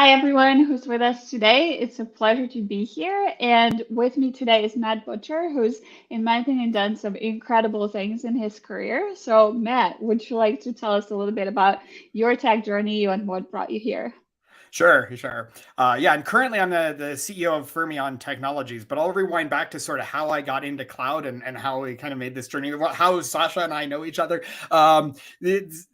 Hi, everyone who's with us today. It's a pleasure to be here. And with me today is Matt Butcher, who's, in my opinion, done some incredible things in his career. So, Matt, would you like to tell us a little bit about your tech journey and what brought you here? Sure. Yeah, and currently I'm the CEO of Fermyon Technologies, but I'll rewind back to sort of how I got into cloud and how we kind of made this journey, how Sasha and I know each other. It's,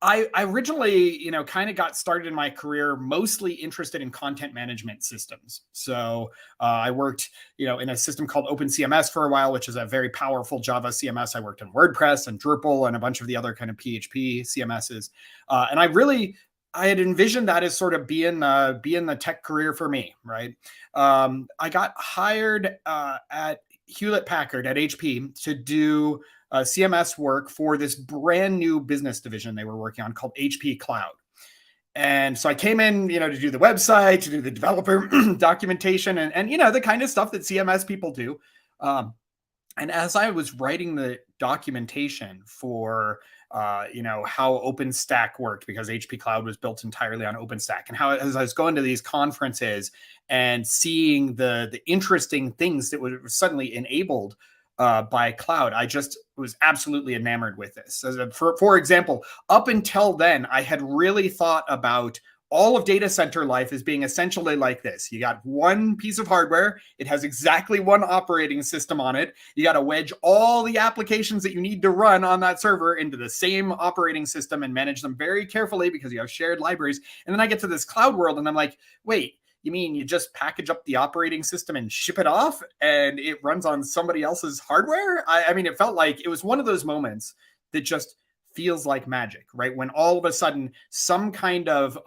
I originally, kind of got started in my career mostly interested in content management systems. So I worked, in a system called OpenCMS for a while, which is a very powerful Java CMS. I worked in WordPress and Drupal and a bunch of the other kind of PHP CMSs. And I had envisioned that as sort of being the tech career for me, right? I got hired at Hewlett Packard at HP to do CMS work for this brand new business division they were working on called HP Cloud. And so I came in, to do the website, to do the developer documentation and the kind of stuff that CMS people do. And as I was writing the documentation for, how OpenStack worked, because HP Cloud was built entirely on OpenStack, and how, as I was going to these conferences and seeing the interesting things that were suddenly enabled by cloud, I just was absolutely enamored with this. For example, up until then, I had really thought about all of data center life as being essentially like this. You got one piece of hardware. It has exactly one operating system on it. You got to wedge all the applications that you need to run on that server into the same operating system and manage them very carefully because you have shared libraries. And then I get to this cloud world and I'm like, wait, you mean you just package up the operating system and ship it off and it runs on somebody else's hardware? I mean, it felt like it was one of those moments that just feels like magic, right? When all of a sudden some kind of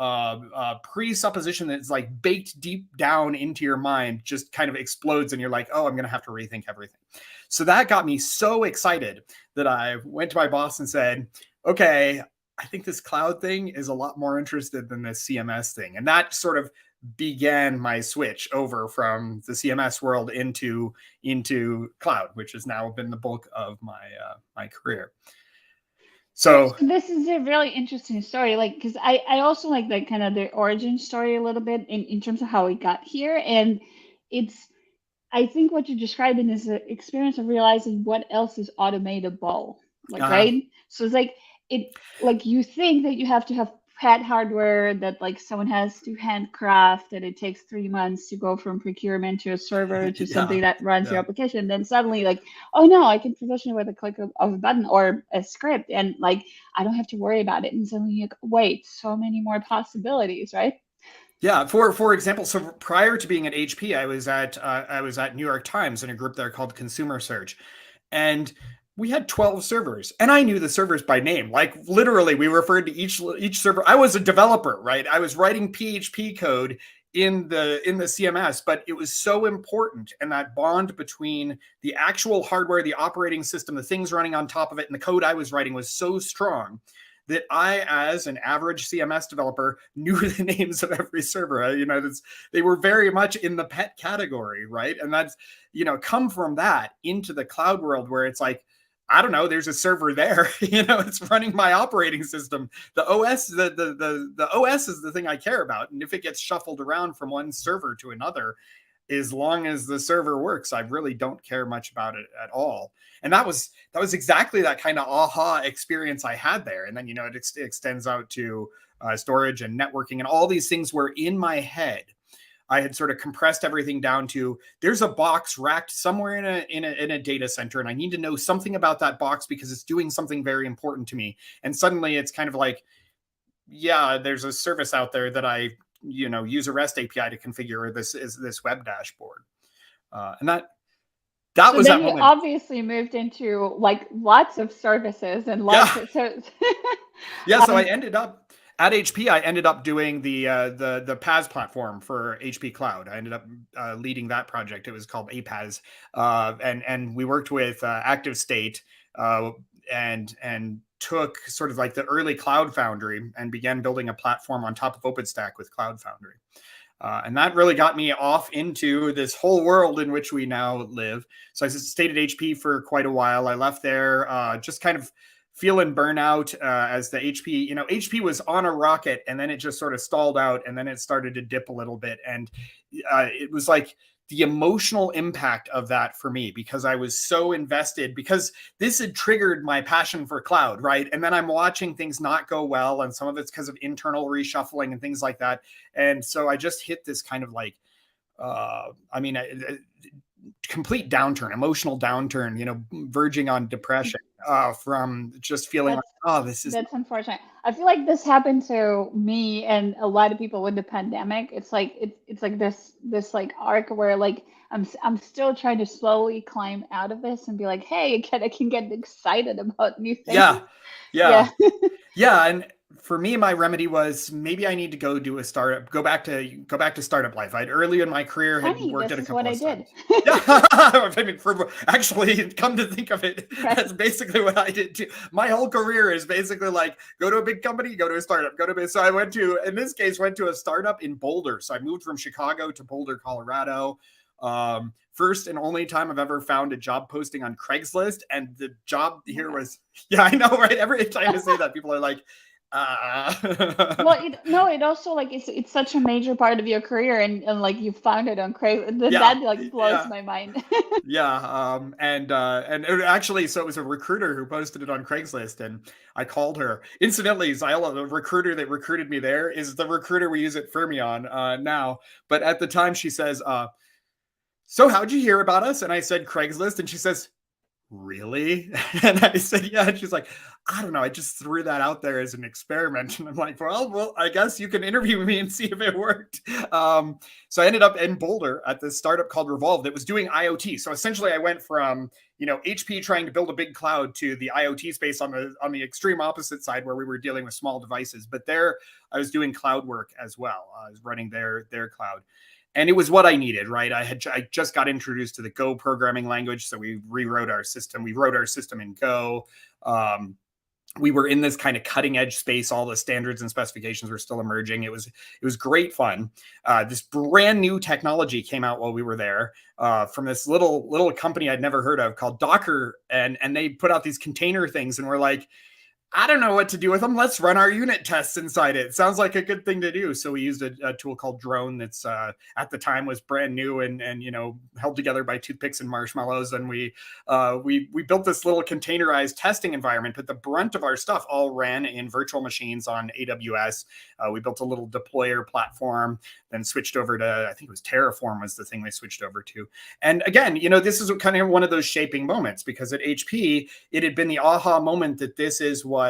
presupposition that's like baked deep down into your mind just kind of explodes and you're like, oh, I'm going to have to rethink everything. So that got me so excited that I went to my boss and said, okay, I think this cloud thing is a lot more interested than this CMS thing. And that sort of began my switch over from the CMS world into cloud, which has now been the bulk of my career. So So this is a really interesting story, like because I also like the kind of the origin story a little bit in terms of how we got here, and it's I think what you're describing is the experience of realizing what else is automatable, like uh, right. So it's like it like you think that you have to have pad hardware that like someone has to handcraft, and it takes 3 months to go from procurement to a server to yeah, something that runs your yeah. application. Then suddenly like, oh no, I can provision it with a click of a button or a script, and like I don't have to worry about it. And suddenly you wait, so many more possibilities, right? Yeah, for example, so prior to being at HP, I was at New York Times in a group there called Consumer Search, and we had 12 servers, and I knew the servers by name. Like literally, we referred to each server. I was a developer, right? I was writing PHP code in the CMS, but it was so important, and that bond between the actual hardware, the operating system, the things running on top of it, and the code I was writing was so strong that I, as an average CMS developer, knew the names of every server. They were very much in the pet category, right? And that's, come from that into the cloud world where it's like, I don't know, there's a server there, it's running my operating system. The OS, the OS is the thing I care about. And if it gets shuffled around from one server to another, as long as the server works, I really don't care much about it at all. And that was exactly that kind of aha experience I had there. And then it extends out to storage and networking and all these things where in my head I had sort of compressed everything down to there's a box racked somewhere in a data center, and I need to know something about that box because it's doing something very important to me. And suddenly it's kind of like, yeah, there's a service out there that I use a REST API to configure this web dashboard, and that So was then that you moment. obviously moved into like lots of services and lots Yeah, of so yeah. So I um, ended up at HP. I ended up doing the PaaS platform for HP Cloud. I ended up leading that project. It was called APaaS, and we worked with Active State and took sort of like the early Cloud Foundry and began building a platform on top of OpenStack with Cloud Foundry. And that really got me off into this whole world in which we now live. So I stayed at HP for quite a while. I left there just kind of feeling burnout as the HP, HP was on a rocket and then it just sort of stalled out and then it started to dip a little bit. And it was like the emotional impact of that for me, because I was so invested, because this had triggered my passion for cloud, right? And then I'm watching things not go well, and some of it's because of internal reshuffling and things like that. And so I just hit this kind of like, complete downturn, emotional downturn, verging on depression from just feeling like, oh, this is. That's unfortunate. I feel like this happened to me and a lot of people with the pandemic. It's like it's like this like arc where like I'm still trying to slowly climb out of this and be like, hey, I can get excited about new things. Yeah, Yeah. yeah, yeah. And for me, my remedy was maybe I need to go do a startup, go back to startup life. I'd early in my career had Funny, worked this at a is what couple I of did. startups. Yeah, I mean, actually, come to think of it, Right. that's basically what I did too. My whole career is basically like go to a big company, go to a startup, So I went to, in this case, went to a startup in Boulder. So I moved from Chicago to Boulder, Colorado. First and only time I've ever found a job posting on Craigslist, and the job here was, yeah, I know, right? Every time I say that, people are like, Well, it also like it's such a major part of your career, and like you found it on Craigslist. yeah, That like blows yeah. my mind. Yeah, and it actually, so it was a recruiter who posted it on Craigslist, and I called her. Incidentally, Zyla, the recruiter that recruited me there, is the recruiter we use at Fermyon now. But at the time, she says, "So how'd you hear about us?" And I said Craigslist, and she says, "Really?" And I said, "Yeah." And she's like, "I don't know. I just threw that out there as an experiment." And I'm like, well, I guess you can interview me and see if it worked. So I ended up in Boulder at this startup called Revolve that was doing IoT. So essentially I went from, HP trying to build a big cloud to the IoT space on the extreme opposite side where we were dealing with small devices. But there I was doing cloud work as well. I was running their cloud. And it was what I needed, right? I just got introduced to the Go programming language, so we rewrote our system. We wrote our system in Go. We were in this kind of cutting edge space. All the standards and specifications were still emerging. It was great fun. This brand new technology came out while we were there from this little company I'd never heard of called Docker, and they put out these container things, and we're like, I don't know what to do with them. Let's run our unit tests inside it. Sounds like a good thing to do. So we used a tool called Drone that's at the time was brand new and held together by toothpicks and marshmallows. And we built this little containerized testing environment, but the brunt of our stuff all ran in virtual machines on AWS. We built a little deployer platform, then switched over to, I think it was Terraform was the thing we switched over to. And again, this is kind of one of those shaping moments, because at HP, it had been the aha moment that this is what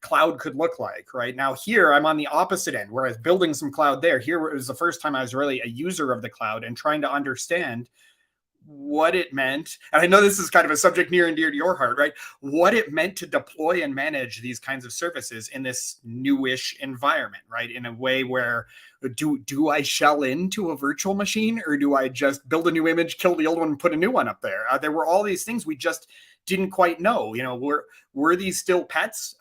cloud could look like. Right now, here I'm on the opposite end, where I was building some cloud there. Here it was the first time I was really a user of the cloud and trying to understand what it meant. And I know this is kind of a subject near and dear to your heart, right? What it meant to deploy and manage these kinds of services in this newish environment, right? In a way where do I shell into a virtual machine, or do I just build a new image, kill the old one, and put a new one up there? There were all these things we just didn't quite know. Were these still pets,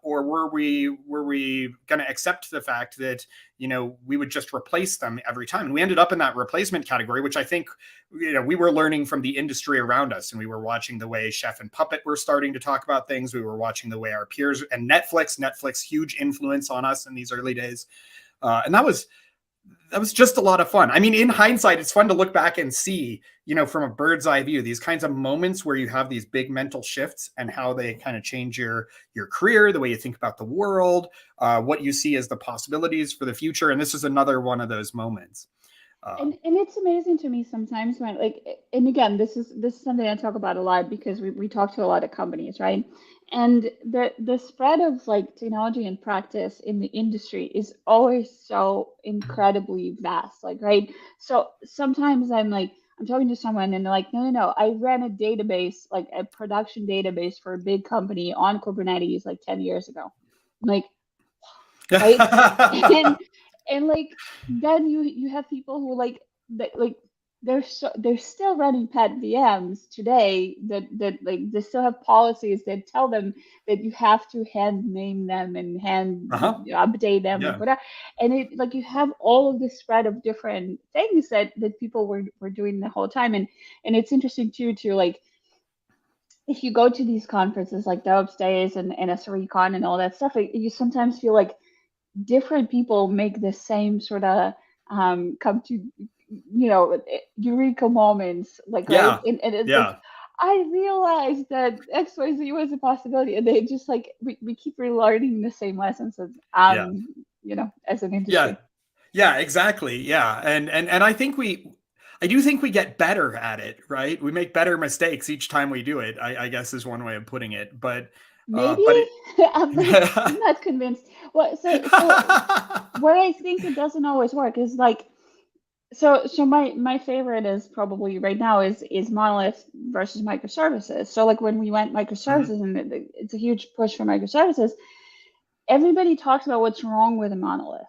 or were we going to accept the fact that we would just replace them every time? And we ended up in that replacement category, which I think we were learning from the industry around us, and we were watching the way Chef and Puppet were starting to talk about things. We were watching the way our peers, and Netflix, huge influence on us in these early days, and that was just a lot of fun. I mean, in hindsight, it's fun to look back and see, from a bird's eye view, these kinds of moments where you have these big mental shifts and how they kind of change your career, the way you think about the world, what you see as the possibilities for the future. And this is another one of those moments. And it's amazing to me sometimes when and again, this is something I talk about a lot because we talk to a lot of companies, right? And the spread of like technology and practice in the industry is always so incredibly vast, like, right? So sometimes I'm talking to someone and they're like, no, I ran a database, like a production database for a big company on Kubernetes like 10 years ago. I'm like, right? And like then you have people who like they're still running pet VMs today that like they still have policies that tell them that you have to hand name them and hand update them and whatever. And it like you have all of this spread of different things that people were doing the whole time. And it's interesting too to like if you go to these conferences like DevOps Days and SRECon and all that stuff, you sometimes feel like different people make the same sort of come to, eureka moments, like, right? Yeah. And it's like, Yeah. I realized that XYZ was a possibility, and they just like we keep relearning the same lessons as Yeah. as an Yeah. industry. Yeah, exactly. Yeah. And I do think we get better at it, right? We make better mistakes each time we do it, I guess is one way of putting it. Maybe, But it I'm not convinced. Well, so where I think it doesn't always work is like, so my favorite is probably right now is monolith versus microservices. So like when we went Mhm. microservices, and it's a huge push for microservices, everybody talks about what's wrong with a monolith,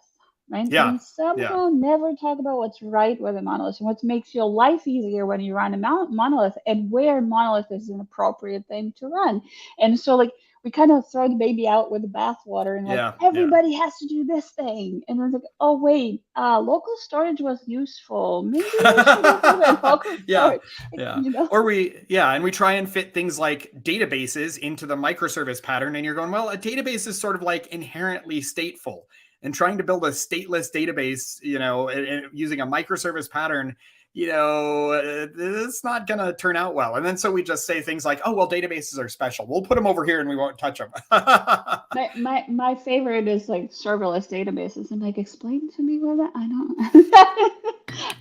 right? Yeah. We Yeah. somehow never talk about what's right with a monolith and what makes your life easier when you run a monolith, and where monolith is an appropriate thing to run. And so, like, we kind of throw the baby out with the bathwater, and like Yeah. Yeah. everybody has to do this thing. And it's like, oh wait, local storage was useful. Maybe we should implement local Yeah. storage. Like, Yeah. And we try and fit things like databases into the microservice pattern. And you're going, well, a database is sort of like inherently stateful. And trying to build a stateless database, using a microservice pattern, it's not going to turn out well. And then so we just say things like, oh, well, databases are special. We'll put them over here and we won't touch them. My favorite is like serverless databases, and like, explain to me what that, I don't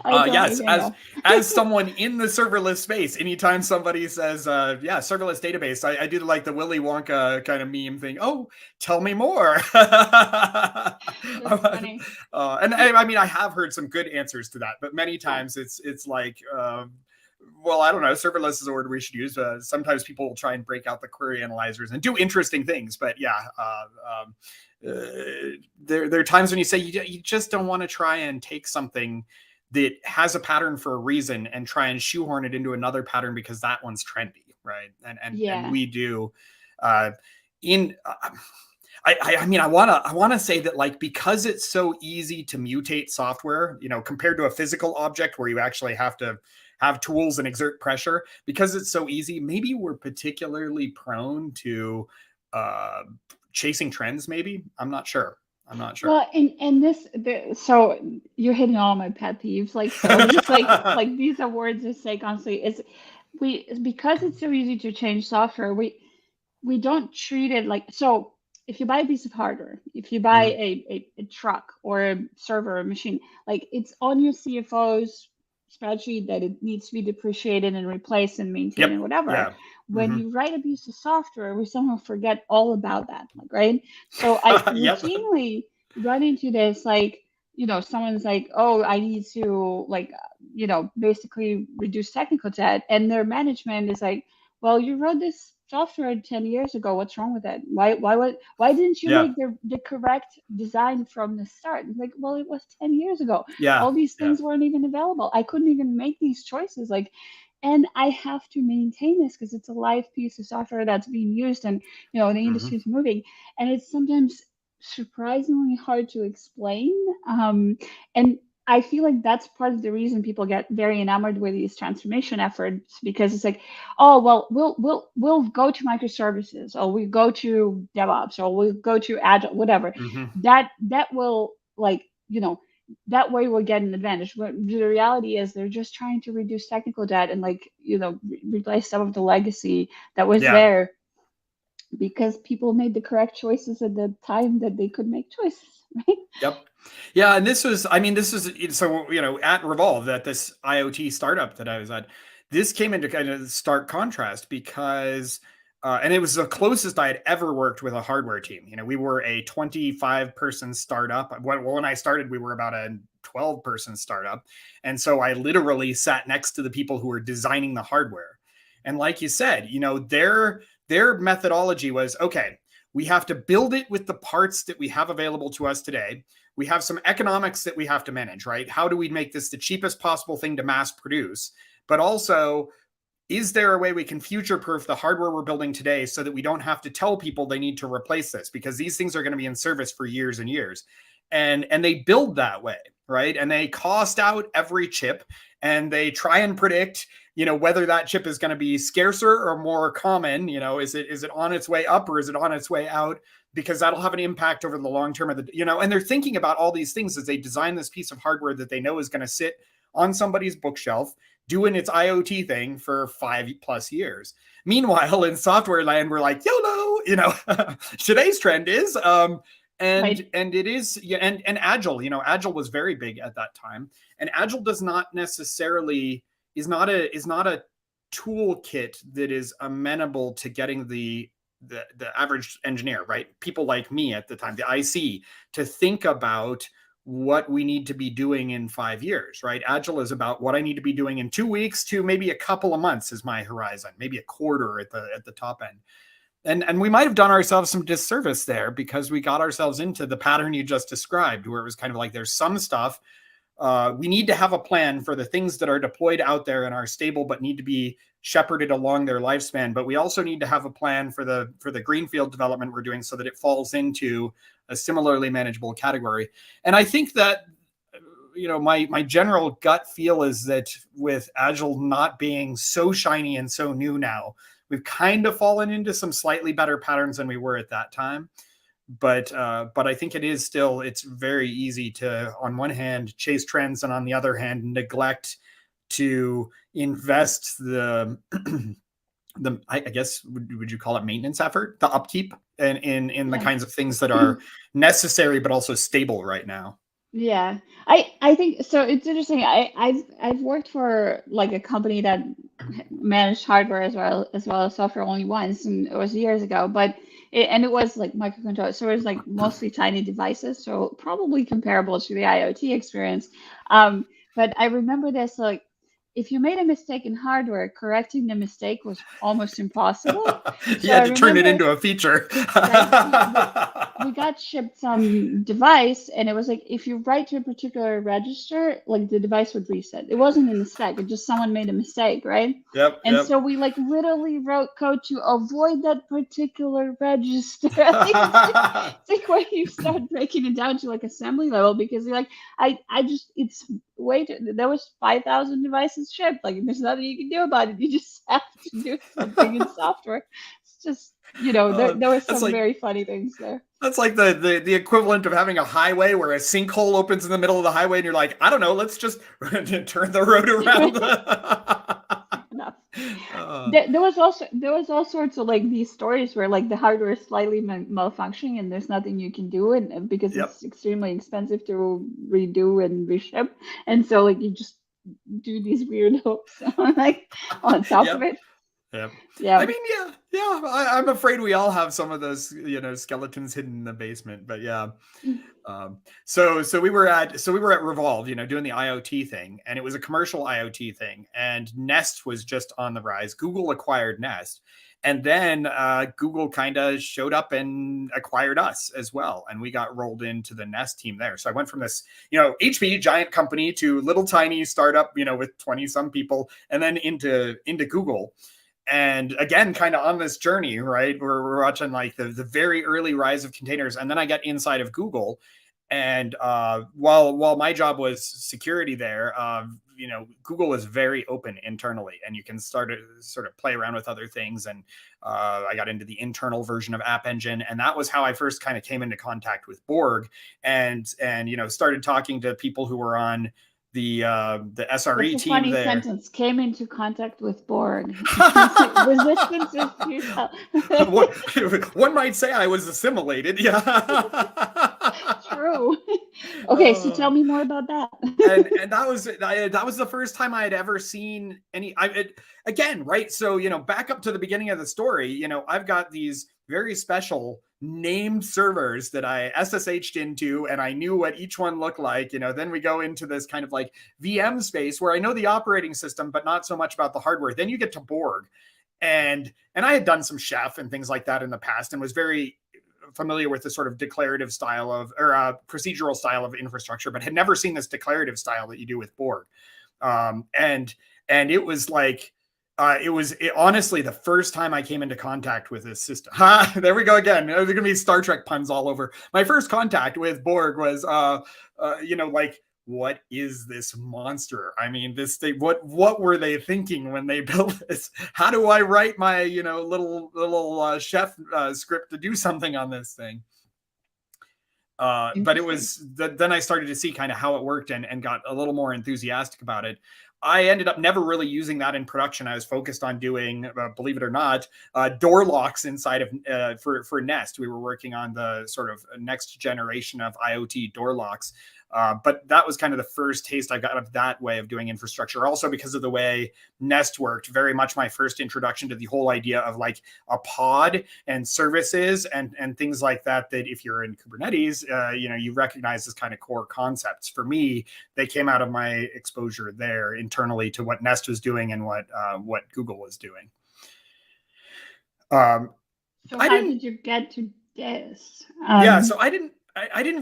I don't Yes, even know. as someone in the serverless space, anytime somebody says, "Yeah, serverless database," I do like the Willy Wonka kind of meme thing. Oh, tell me more. That's funny. And I mean, I have heard some good answers to that, but many Yeah. times it's like, well, I don't know. Serverless is a word we should use. Sometimes people will try and break out the query analyzers and do interesting things, but yeah. There are times when you say you just don't want to try and take something that has a pattern for a reason and try and shoehorn it into another pattern because that one's trendy, right? And Yeah. we do. In I mean, I wanna say that, like, because it's so easy to mutate software, compared to a physical object where you actually have to have tools and exert pressure, because it's so easy, maybe we're particularly prone to uh, chasing trends. Maybe I'm not sure. I'm not sure. Well, and so you're hitting all my pet peeves. Like, so these like these are words I say constantly. Because it's so easy to change software. We don't treat it like, so if you buy a piece of hardware, if you buy Mhm. a truck or a server or a machine, like, it's on your CFO's spreadsheet that it needs to be depreciated and replaced and maintained and Yep. whatever. Yeah. When Hmm. you write a piece of software, we somehow forget all about that, like, right? So I Yep. routinely run into this, like, someone's like, oh, I need to, like, basically reduce technical debt, and their management is like, well, you wrote this software 10 years ago. What's wrong with it? Why didn't you Yeah. make the correct design from the start? It's like, well, it was 10 years ago. Yeah. All these Yeah. things weren't even available. I couldn't even make these choices. Like, and I have to maintain this because it's a live piece of software that's being used, and the Hmm. industry is moving, and it's sometimes surprisingly hard to explain. And I feel like that's part of the reason people get very enamored with these transformation efforts, because it's like, oh, well, we'll go to microservices, or we go to DevOps, or we'll go to Agile, whatever. Hmm. That will, like, that way we'll get an advantage. But the reality is they're just trying to reduce technical debt and, like, replace some of the legacy that was Yeah. there, because people made the correct choices at the time that they could make choices, right? Yep. Yeah, and I mean, this is so at Revolve, at this IoT startup that I was at, this came into kind of stark contrast because, and it was the closest I had ever worked with a hardware team. We were a 25-person startup. When I started, we were about a 12-person startup, and so I literally sat next to the people who were designing the hardware. And like you said, their methodology was, okay, we have to build it with the parts that we have available to us today. We have some economics that we have to manage, right? How do we make this the cheapest possible thing to mass produce? But also, is there a way we can future proof the hardware we're building today so that we don't have to tell people they need to replace this, because these things are going to be in service for years and years? and they build that way, right? And they cost out every chip, and they try and predict, whether that chip is going to be scarcer or more common. Is it on its way up or is it on its way out? Because that'll have an impact over the long term of and they're thinking about all these things as they design this piece of hardware that they know is going to sit on somebody's bookshelf doing its IoT thing for 5+ years. Meanwhile, in software land, we're like, YOLO, today's trend is, and it is, and Agile, Agile was very big at that time. And Agile does not necessarily, is not a toolkit that is amenable to getting the average engineer, right? People like me at the time, the IC, to think about what we need to be doing in 5 years, right? Agile is about what I need to be doing in 2 weeks to maybe a couple of months is my horizon, maybe a quarter at the top end. And we might have done ourselves some disservice there because we got ourselves into the pattern you just described, where it was kind of like, there's some stuff we need to have a plan for the things that are deployed out there and are stable but need to be shepherded along their lifespan. But we also need to have a plan for the greenfield development we're doing so that it falls into a similarly manageable category. And I think that my general gut feel is that with Agile not being so shiny and so new now, we've kind of fallen into some slightly better patterns than we were at that time. But I think it's very easy to, on one hand, chase trends, and on the other hand, neglect to invest the I guess, would you call it maintenance effort, the upkeep, and in the kinds of things that are necessary but also stable right now. Yeah, I think so. It's interesting. I've worked for like a company that managed hardware as well as software only once, and it was years ago. But it was like microcontrollers, so it was like mostly tiny devices, so probably comparable to the IoT experience. But I remember this, like, if you made a mistake in hardware, correcting the mistake was almost impossible. You had to turn it into a feature. We got shipped some device, and it was like, if you write to a particular register, like the device would reset. It wasn't in the spec, it just someone made a mistake, right? Yep. So we like literally wrote code to avoid that particular register. It's like when you start breaking it down to like assembly level, because you're like, it's way too, there was 5,000 devices shipped. Like, there's nothing you can do about it. You just have to do something in software. It's just, there were some very funny things there. That's like the equivalent of having a highway where a sinkhole opens in the middle of the highway, and you're like, I don't know, let's just turn the road around. There was all sorts of like these stories where like the hardware is slightly malfunctioning and there's nothing you can do, and because it's extremely expensive to redo and reship, and so like you just do these weird hooks on top of it. Yeah. I mean, I'm afraid we all have some of those, skeletons hidden in the basement. But yeah. So we were at Revolve, doing the IoT thing, and it was a commercial IoT thing, and Nest was just on the rise. Google acquired Nest, and then Google kind of showed up and acquired us as well, and we got rolled into the Nest team there. So I went from this, HP giant company to little tiny startup, with 20 some people, and then into Google. And again, kind of on this journey, right? We're watching like the very early rise of containers. And then I get inside of Google. And while my job was security there, Google was very open internally, and you can start to sort of play around with other things. And I got into the internal version of App Engine, and that was how I first kind of came into contact with Borg, and started talking to people who were on the SRE That's a team funny there. Sentence. Came into contact with Borg. Resistance is futile. One might say I was assimilated. Yeah. True. Okay, so tell me more about that. and that was the first time I had ever seen any. Again, right? So back up to the beginning of the story. I've got these very special named servers that I SSH'd into, and I knew what each one looked like. Then we go into this kind of like VM space where I know the operating system, but not so much about the hardware. Then you get to Borg, and I had done some Chef and things like that in the past, and was very familiar with the sort of declarative style of, or procedural style of infrastructure, but had never seen this declarative style that you do with Borg. And it was like, Honestly the first time I came into contact with this system. Ha! There we go again. There's going to be Star Trek puns all over. My first contact with Borg was, like, what is this monster? I mean, this thing. What were they thinking when they built this? How do I write my little chef script to do something on this thing? But it Interesting. was then I started to see kind of how it worked and got a little more enthusiastic about it. I ended up never really using that in production. I was focused on doing, believe it or not, door locks inside of for Nest. We were working on the sort of next generation of IoT door locks. But that was kind of the first taste I got of that way of doing infrastructure. Also because of the way Nest worked, very much my first introduction to the whole idea of like a pod and services and things like that. That if you're in Kubernetes, you recognize as kind of core concepts. For me, they came out of my exposure there internally to what Nest was doing and what Google was doing. So I how didn't. did you get to this? Yeah, so I didn't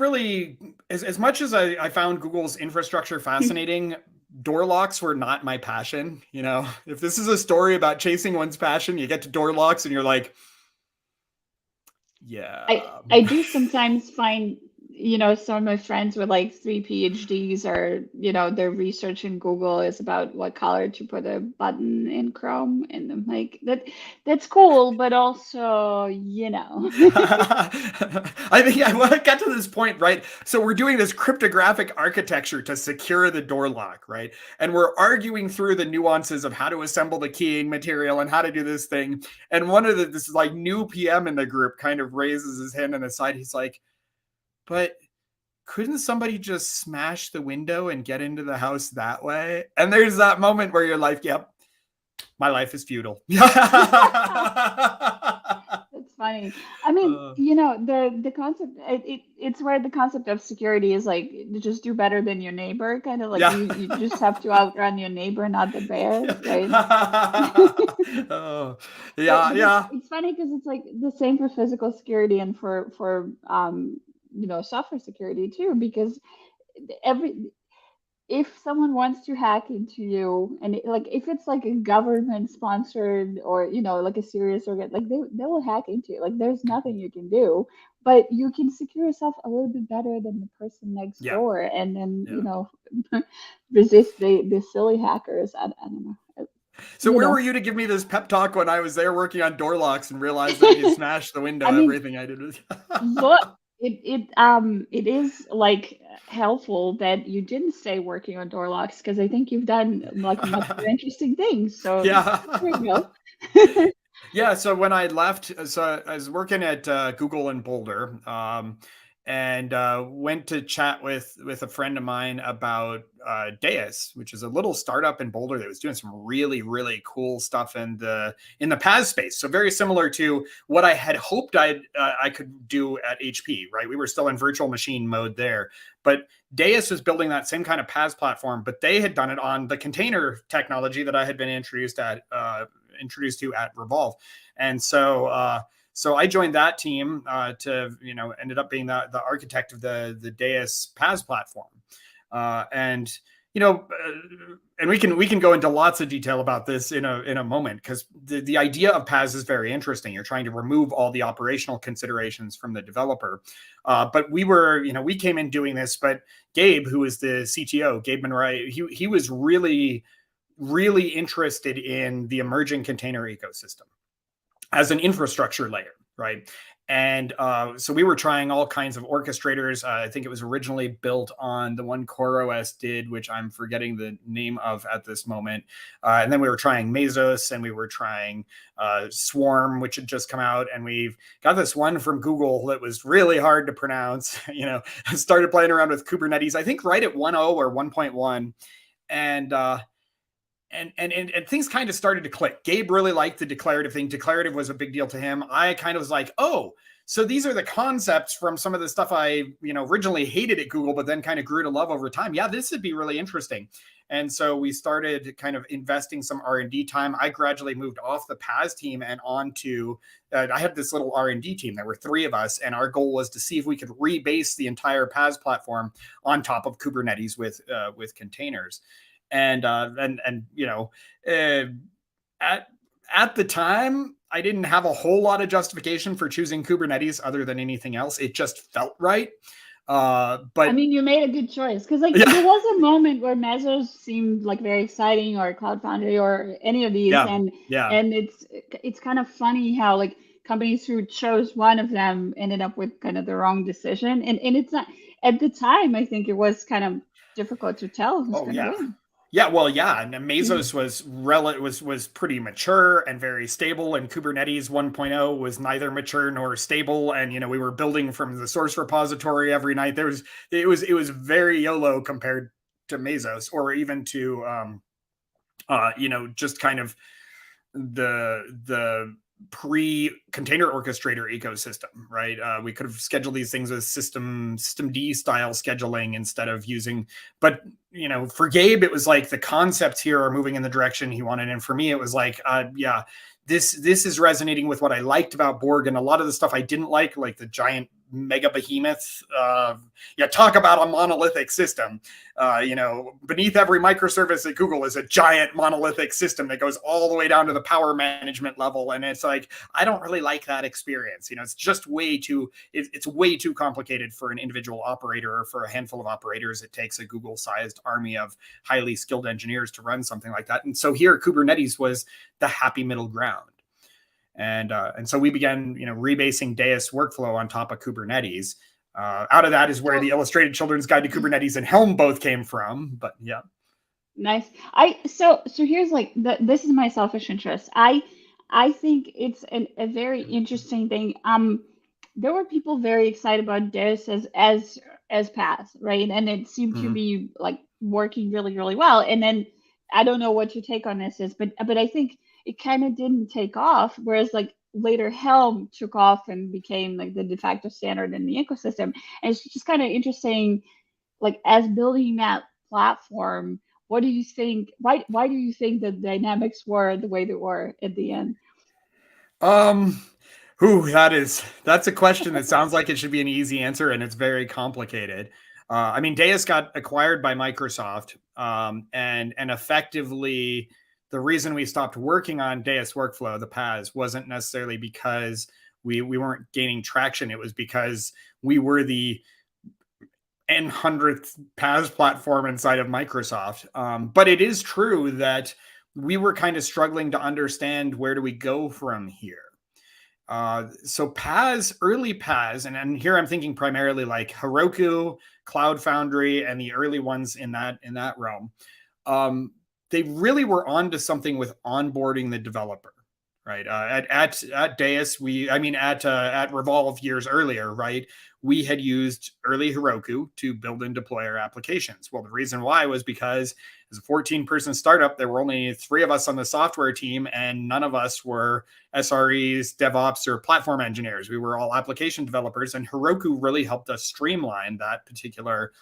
really, as much as I found Google's infrastructure fascinating, door locks were not my passion. If this is a story about chasing one's passion, you get to door locks and you're like, yeah. I do sometimes find, some of my friends with like 3 PhDs or, their research in Google is about what color to put a button in Chrome. And I'm like, that's cool, but also, I think I got to this point, right? So we're doing this cryptographic architecture to secure the door lock, right? And we're arguing through the nuances of how to assemble the keying material and how to do this thing. And one of this like new PM in the group kind of raises his hand on the side. He's like, but couldn't somebody just smash the window and get into the house that way? And there's that moment where you're like, yep, my life is futile. That's funny. I mean, the concept it's where the concept of security is like just do better than your neighbor, kind of like Yeah. you just have to outrun your neighbor, not the bear, right? Oh, But yeah. it's funny because it's like the same for physical security and for software security too, because every if someone wants to hack into you and like if it's like a government sponsored or like a serious organ, like they will hack into you, like there's nothing you can do, but you can secure yourself a little bit better than the person next Yeah. door, and then Yeah. resist the silly hackers. I don't know. So where were you to give me this pep talk when I was there working on door locks and realized that if you smash the window, I mean, everything I did was look, it is like helpful that you didn't stay working on door locks, because I think you've done like much more interesting things. So there you Yeah. go. Yeah, so when I left, so I was working at Google in Boulder, and went to chat with a friend of mine about Deis, which is a little startup in Boulder that was doing some really really cool stuff in the PaaS space. So very similar to what I had hoped I could do at HP. Right, we were still in virtual machine mode there, but Deis was building that same kind of PaaS platform, but they had done it on the container technology that I had been introduced to at Revolve. And so I joined that team to ended up being the architect of the Deis PaaS platform. And and we can go into lots of detail about this in a moment, because the idea of PaaS is very interesting. You're trying to remove all the operational considerations from the developer. But we came in doing this, but Gabe, who is the CTO, Gabe Monroy, he was really really interested in the emerging container ecosystem as an infrastructure layer, right? And so we were trying all kinds of orchestrators. I think it was originally built on the one CoreOS did, which I'm forgetting the name of at this moment. And then we were trying Mesos, and we were trying Swarm, which had just come out. And we've got this one from Google that was really hard to pronounce. Started playing around with Kubernetes, I think right at 1.0 or 1.1. And things kind of started to click. Gabe really liked the declarative thing. Declarative was a big deal to him. I kind of was like, oh, so these are the concepts from some of the stuff I, originally hated at Google, but then kind of grew to love over time. Yeah, this would be really interesting. And so we started kind of investing some R&D time. I gradually moved off the PaaS team and onto, I had this little R&D team. There were 3 of us, and our goal was to see if we could rebase the entire PaaS platform on top of Kubernetes with containers. And at the time, I didn't have a whole lot of justification for choosing Kubernetes other than anything else. It just felt right. I But mean, you made a good choice because like yeah, there was a moment where Mesos seemed like very exciting, or Cloud Foundry, or any of these, yeah, yeah. and it's kind of funny how like companies who chose one of them ended up with kind of the wrong decision, and it's not at the time. I think it was kind of difficult to tell who's Oh going to yeah. win. Yeah, well, yeah, and Mesos was pretty mature and very stable, and Kubernetes 1.0 was neither mature nor stable, and we were building from the source repository every night. It was very YOLO compared to Mesos, or even to just kind of the pre-container orchestrator ecosystem, right? We could have scheduled these things with system D style scheduling instead of using, but for Gabe, it was like the concepts here are moving in the direction he wanted. And for me, it was like, yeah, this is resonating with what I liked about Borg, and a lot of the stuff I didn't like the giant mega behemoth. Talk about a monolithic system. Beneath every microservice at Google is a giant monolithic system that goes all the way down to the power management level. And it's like, I don't really like that experience. It's just it's way too complicated for an individual operator, or for a handful of operators. It takes a Google-sized army of highly skilled engineers to run something like that. And so here, Kubernetes was the happy middle ground. And so we began, rebasing Deis workflow on top of Kubernetes. Out of that is where the Illustrated Children's Guide to Kubernetes and Helm both came from. But yeah. Nice. So here's like this is my selfish interest. I think it's a very interesting thing. There were people very excited about this as PaaS, right? And it seemed to be like working really, really well. And then I don't know what your take on this is, but I think it kind of didn't take off. Whereas like later Helm took off and became like the de facto standard in the ecosystem. And it's just kind of interesting, like as building that platform, what do you think? Why do you think the dynamics were the way they were at the end? That's a question that sounds like it should be an easy answer, and it's very complicated. I mean, Deis got acquired by Microsoft, and effectively, the reason we stopped working on Deis workflow, the PaaS, wasn't necessarily because we weren't gaining traction. It was because we were the N100th PaaS platform inside of Microsoft. But it is true that we were kind of struggling to understand, where do we go from here. So PaaS, early PaaS, and here I'm thinking primarily like Heroku, Cloud Foundry, and the early ones in that realm. They really were onto something with onboarding the developer, right? At Deis, at Revolve years earlier, right? We had used early Heroku to build and deploy our applications. Well, the reason why was because as a 14-person startup, there were only 3 of us on the software team, and none of us were SREs, DevOps, or platform engineers. We were all application developers, and Heroku really helped us streamline that particular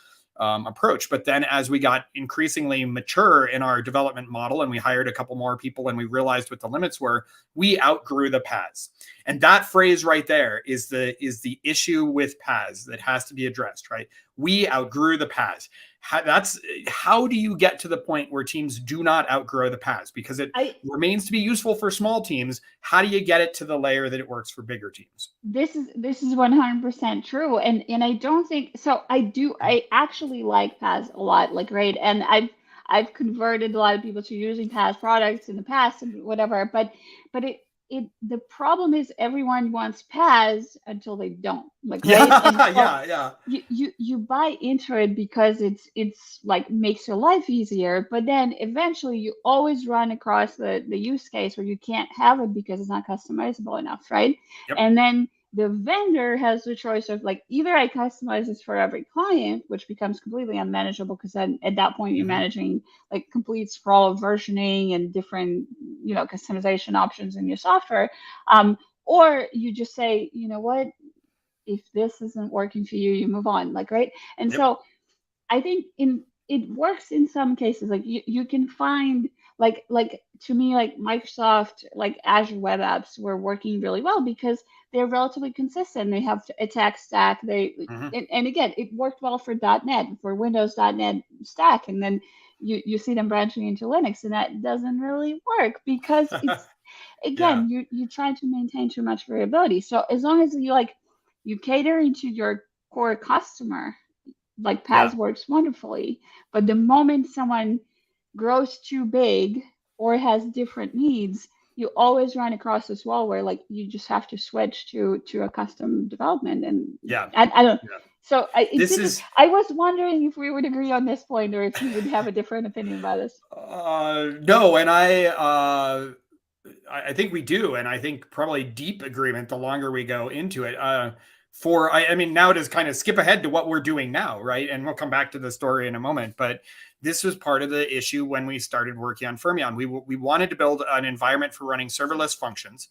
approach. But then as we got increasingly mature in our development model, and we hired a couple more people, and we realized what the limits were, we outgrew the PaaS. And that phrase right there is the issue with PaaS that has to be addressed, right? We outgrew the PaaS. How do you get to the point where teams do not outgrow the PaaS? Because it remains to be useful for small teams. How do you get it to the layer that it works for bigger teams? This is 100% true, and I don't think so. I actually like PaaS a lot, like right, and I've converted a lot of people to using PaaS products in the past and whatever, but the problem is everyone wants PaaS until they don't, like right. Yeah, And so yeah. you buy into it because it's like makes your life easier, but then eventually you always run across the use case where you can't have it because it's not customizable enough, right? Yep. And then the vendor has the choice of like, either I customize this for every client, which becomes completely unmanageable, because then at that point you're managing like complete sprawl of versioning and different customization options in your software, or you just say, you know what, if this isn't working for you, you move on, like right. And Yep. so I think it works in some cases. Like you can find like to me, like Microsoft, like Azure Web Apps were working really well because they're relatively consistent. They have a tech stack. And again, it worked well for .NET, for Windows .NET stack, and then you see them branching into Linux, and that doesn't really work because it's, Yeah. again, you try to maintain too much variability. So as long as you cater into your core customer, like Yeah. PaaS works wonderfully. But the moment someone grows too big or has different needs, you always run across this wall where like you just have to switch to a custom development. And Yeah. I don't. Yeah. So it This didn't. is I was wondering if we would agree on this point or if you would have a different opinion about this. no, and I think we do, and I think probably deep agreement the longer we go into it. I mean, now to kind of skip ahead to what we're doing now, right? And we'll come back to the story in a moment, but this was part of the issue when we started working on Fermyon. We wanted to build an environment for running serverless functions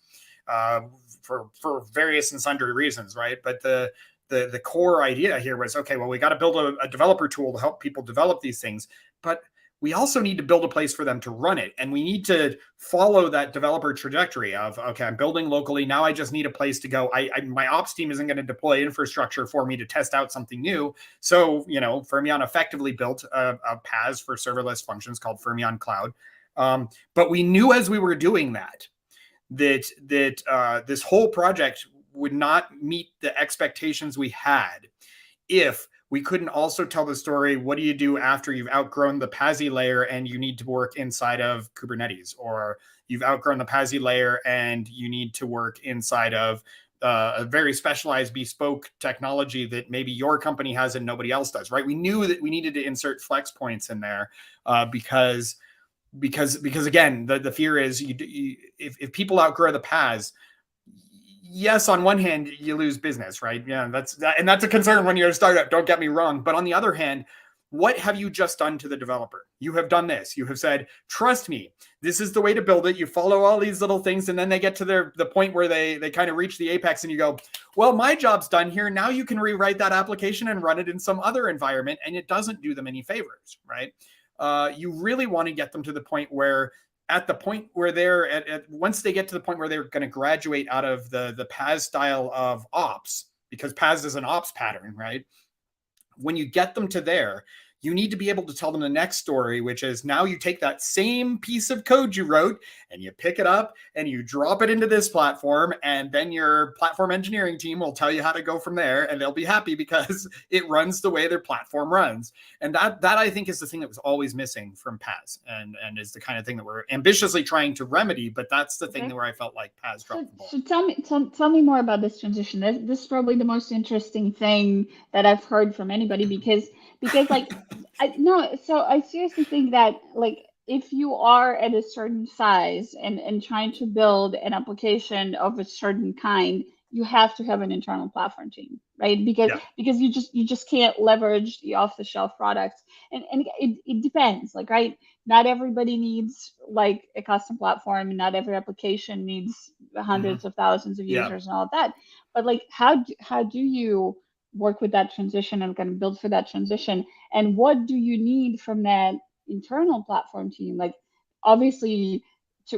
uh, for various and sundry reasons, right? But the core idea here was, okay, well, we got to build a developer tool to help people develop these things, but we also need to build a place for them to run it. And we need to follow that developer trajectory of, okay, I'm building locally. Now I just need a place to go. My ops team isn't going to deploy infrastructure for me to test out something new. So, Fermyon effectively built a PaaS for serverless functions called Fermyon Cloud. But we knew as we were doing that this whole project would not meet the expectations we had if we couldn't also tell the story. What do you do after you've outgrown the PaaS layer and you need to work inside of Kubernetes, or you've outgrown the PaaS layer and you need to work inside of a very specialized bespoke technology that maybe your company has and nobody else does, right? We knew that we needed to insert flex points in there because again, the fear is if people outgrow the PaaS, yes, on one hand, you lose business, right? Yeah, that's a concern when you're a startup. Don't get me wrong, but on the other hand, what have you just done to the developer? You have done this. You have said, trust me, this is the way to build it. You follow all these little things, and then they get to the point where they kind of reach the apex, and you go, well, my job's done here. Now you can rewrite that application and run it in some other environment, and it doesn't do them any favors, right? You really want to get them to the point where once they get to the point where they're going to graduate out of the PaaS style of ops, because PaaS is an ops pattern, right? When you get them to there, you need to be able to tell them the next story, which is now you take that same piece of code you wrote and you pick it up and you drop it into this platform, and then your platform engineering team will tell you how to go from there, and they'll be happy because it runs the way their platform runs. And that I think is the thing that was always missing from PaaS, and is the kind of thing that we're ambitiously trying to remedy, but that's the thing where I felt like PaaS dropped the ball. So tell me more about this transition. This is probably the most interesting thing that I've heard from anybody because like I seriously think that like if you are at a certain size and trying to build an application of a certain kind, you have to have an internal platform team, right? Because you just can't leverage the off-the-shelf products. And it depends, like, right? Not everybody needs like a custom platform, and not every application needs hundreds of thousands of users and all of that. But like how do you work with that transition and kind of build for that transition? And what do you need from that internal platform team? Like obviously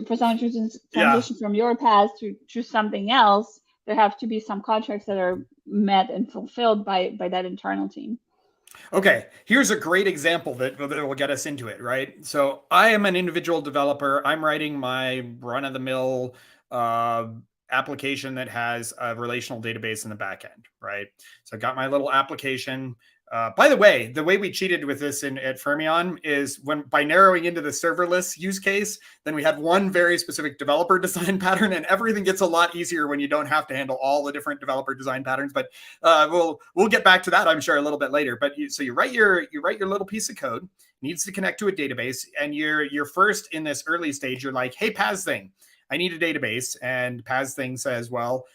for someone to transition from your PaaS to something else, there have to be some contracts that are met and fulfilled by that internal team. Okay, here's a great example that will get us into it, right? So I am an individual developer. I'm writing my run-of-the-mill application that has a relational database in the back end, right? So I got my little application. By the way we cheated with this at Fermyon is by narrowing into the serverless use case, then we had one very specific developer design pattern, and everything gets a lot easier when you don't have to handle all the different developer design patterns. But we'll get back to that, I'm sure, a little bit later. But you write your little piece of code, needs to connect to a database, and you're first in this early stage. You're like, hey, PaaS thing, I need a database, and PaaS thing says, well,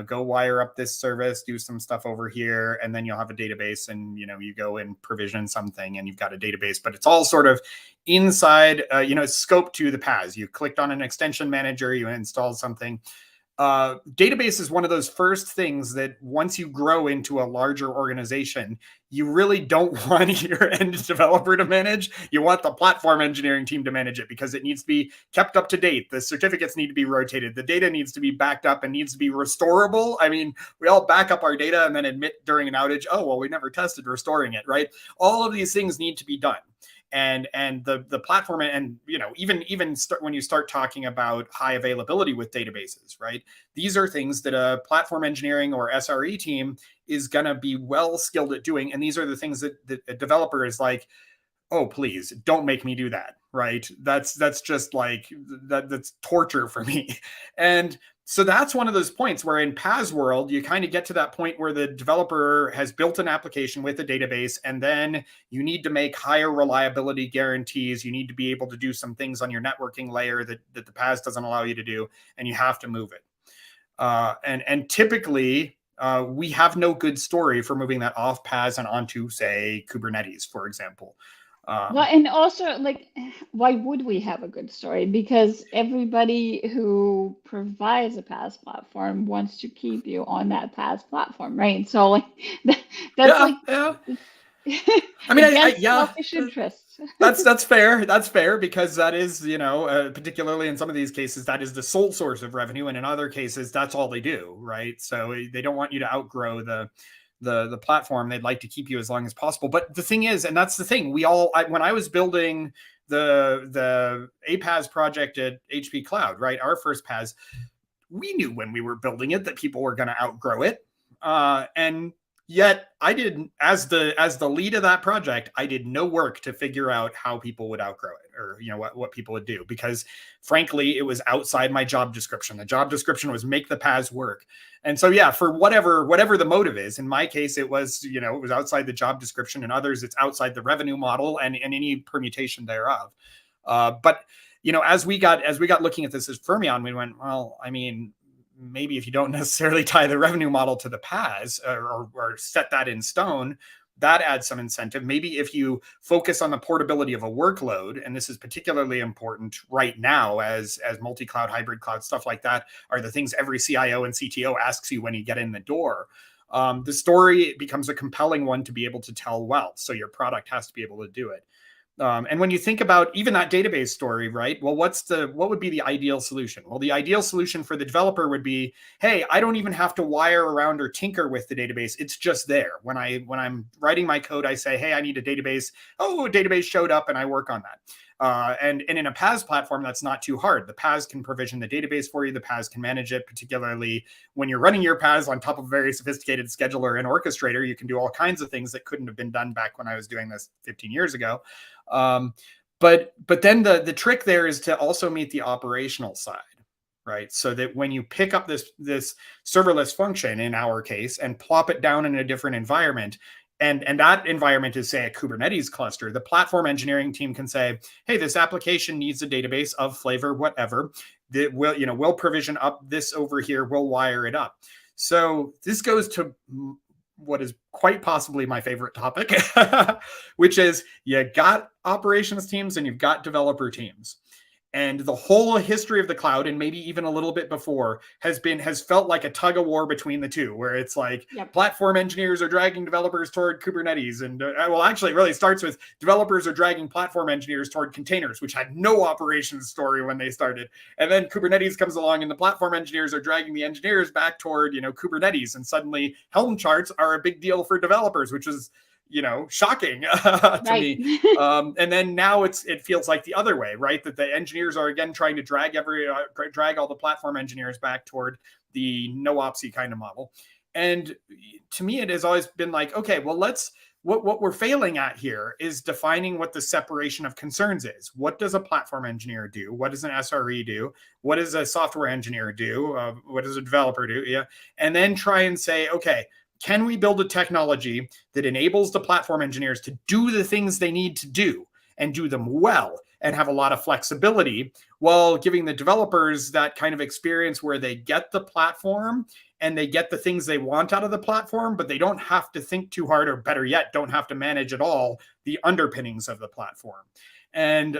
go wire up this service, do some stuff over here, and then you'll have a database, and, you go and provision something and you've got a database, but it's all sort of inside, it's scoped to the PaaS. You clicked on an extension manager, you installed something. Database is one of those first things that once you grow into a larger organization, you really don't want your end developer to manage. You want the platform engineering team to manage it because it needs to be kept up to date. The certificates need to be rotated. The data needs to be backed up and needs to be restorable. I mean, we all back up our data and then admit during an outage, oh, well, we never tested restoring it, right? All of these things need to be done. and the platform, and even when you start talking about high availability with databases, right? These are things that a platform engineering or SRE team is going to be well skilled at doing, and these are the things that a developer is like, oh, please don't make me do that, right? That's just like that's torture for me. And so that's one of those points where in PaaS world, you kind of get to that point where the developer has built an application with a database, and then you need to make higher reliability guarantees. You need to be able to do some things on your networking layer that the PaaS doesn't allow you to do, and you have to move it. And typically, we have no good story for moving that off PaaS and onto, say, Kubernetes, for example. Well, and also, like, why would we have a good story? Because everybody who provides a PaaS platform wants to keep you on that PaaS platform, right? So, like, that's like yeah. I mean, against selfish interests. That's fair. That's fair, because that is, particularly in some of these cases, that is the sole source of revenue, and in other cases, that's all they do, right? So they don't want you to outgrow the platform. They'd like to keep you as long as possible. But the thing is, and that's the thing, when I was building the APaaS project at HP Cloud, right, our first PaaS, we knew when we were building it that people were going to outgrow it, and yet I didn't, as the lead of that project, I did no work to figure out how people would outgrow it, or what people would do, because frankly, it was outside my job description. The job description was make the PaaS work. And so, yeah, for whatever the motive is, in my case, it was, it was outside the job description, and others, it's outside the revenue model and any permutation thereof. But as we got looking at this as Fermyon, we went, well, I mean, maybe if you don't necessarily tie the revenue model to the PaaS, or set that in stone, that adds some incentive. Maybe if you focus on the portability of a workload, and this is particularly important right now as multi-cloud, hybrid cloud, stuff like that are the things every CIO and CTO asks you when you get in the door. The story becomes a compelling one to be able to tell well. So your product has to be able to do it. And when you think about even that database story, right? Well, what would be the ideal solution? Well, the ideal solution for the developer would be, hey, I don't even have to wire around or tinker with the database. It's just there. When I'm writing my code, I say, hey, I need a database. Oh, a database showed up, and I work on that. And in a PaaS platform, that's not too hard. The PaaS can provision the database for you. The PaaS can manage it, particularly when you're running your PaaS on top of a very sophisticated scheduler and orchestrator. You can do all kinds of things that couldn't have been done back when I was doing this 15 years ago. But then the trick there is to also meet the operational side, right? So that when you pick up this serverless function, in our case, and plop it down in a different environment, and that environment is, say, a Kubernetes cluster, the platform engineering team can say, hey, this application needs a database of flavor, whatever, that we'll provision up this over here, we'll wire it up. So this goes to what is quite possibly my favorite topic, which is you got operations teams and you've got developer teams. And the whole history of the cloud, and maybe even a little bit before, has felt like a tug of war between the two, where it's like, yep, platform engineers are dragging developers toward Kubernetes. And well, actually, it really starts with developers are dragging platform engineers toward containers, which had no operations story when they started. And then Kubernetes comes along, and the platform engineers are dragging the engineers back toward, Kubernetes. And suddenly Helm charts are a big deal for developers, which is shocking to me. And then now it feels like the other way, right? That the engineers are again trying to drag all the platform engineers back toward the no-opsy kind of model. And to me, it has always been like, okay, well, what we're failing at here is defining what the separation of concerns is. What does a platform engineer do? What does an SRE do? What does a software engineer do? What does a developer do? Yeah. And then try and say, okay, can we build a technology that enables the platform engineers to do the things they need to do and do them well and have a lot of flexibility, while giving the developers that kind of experience where they get the platform and they get the things they want out of the platform, but they don't have to think too hard, or better yet, don't have to manage at all the underpinnings of the platform. And,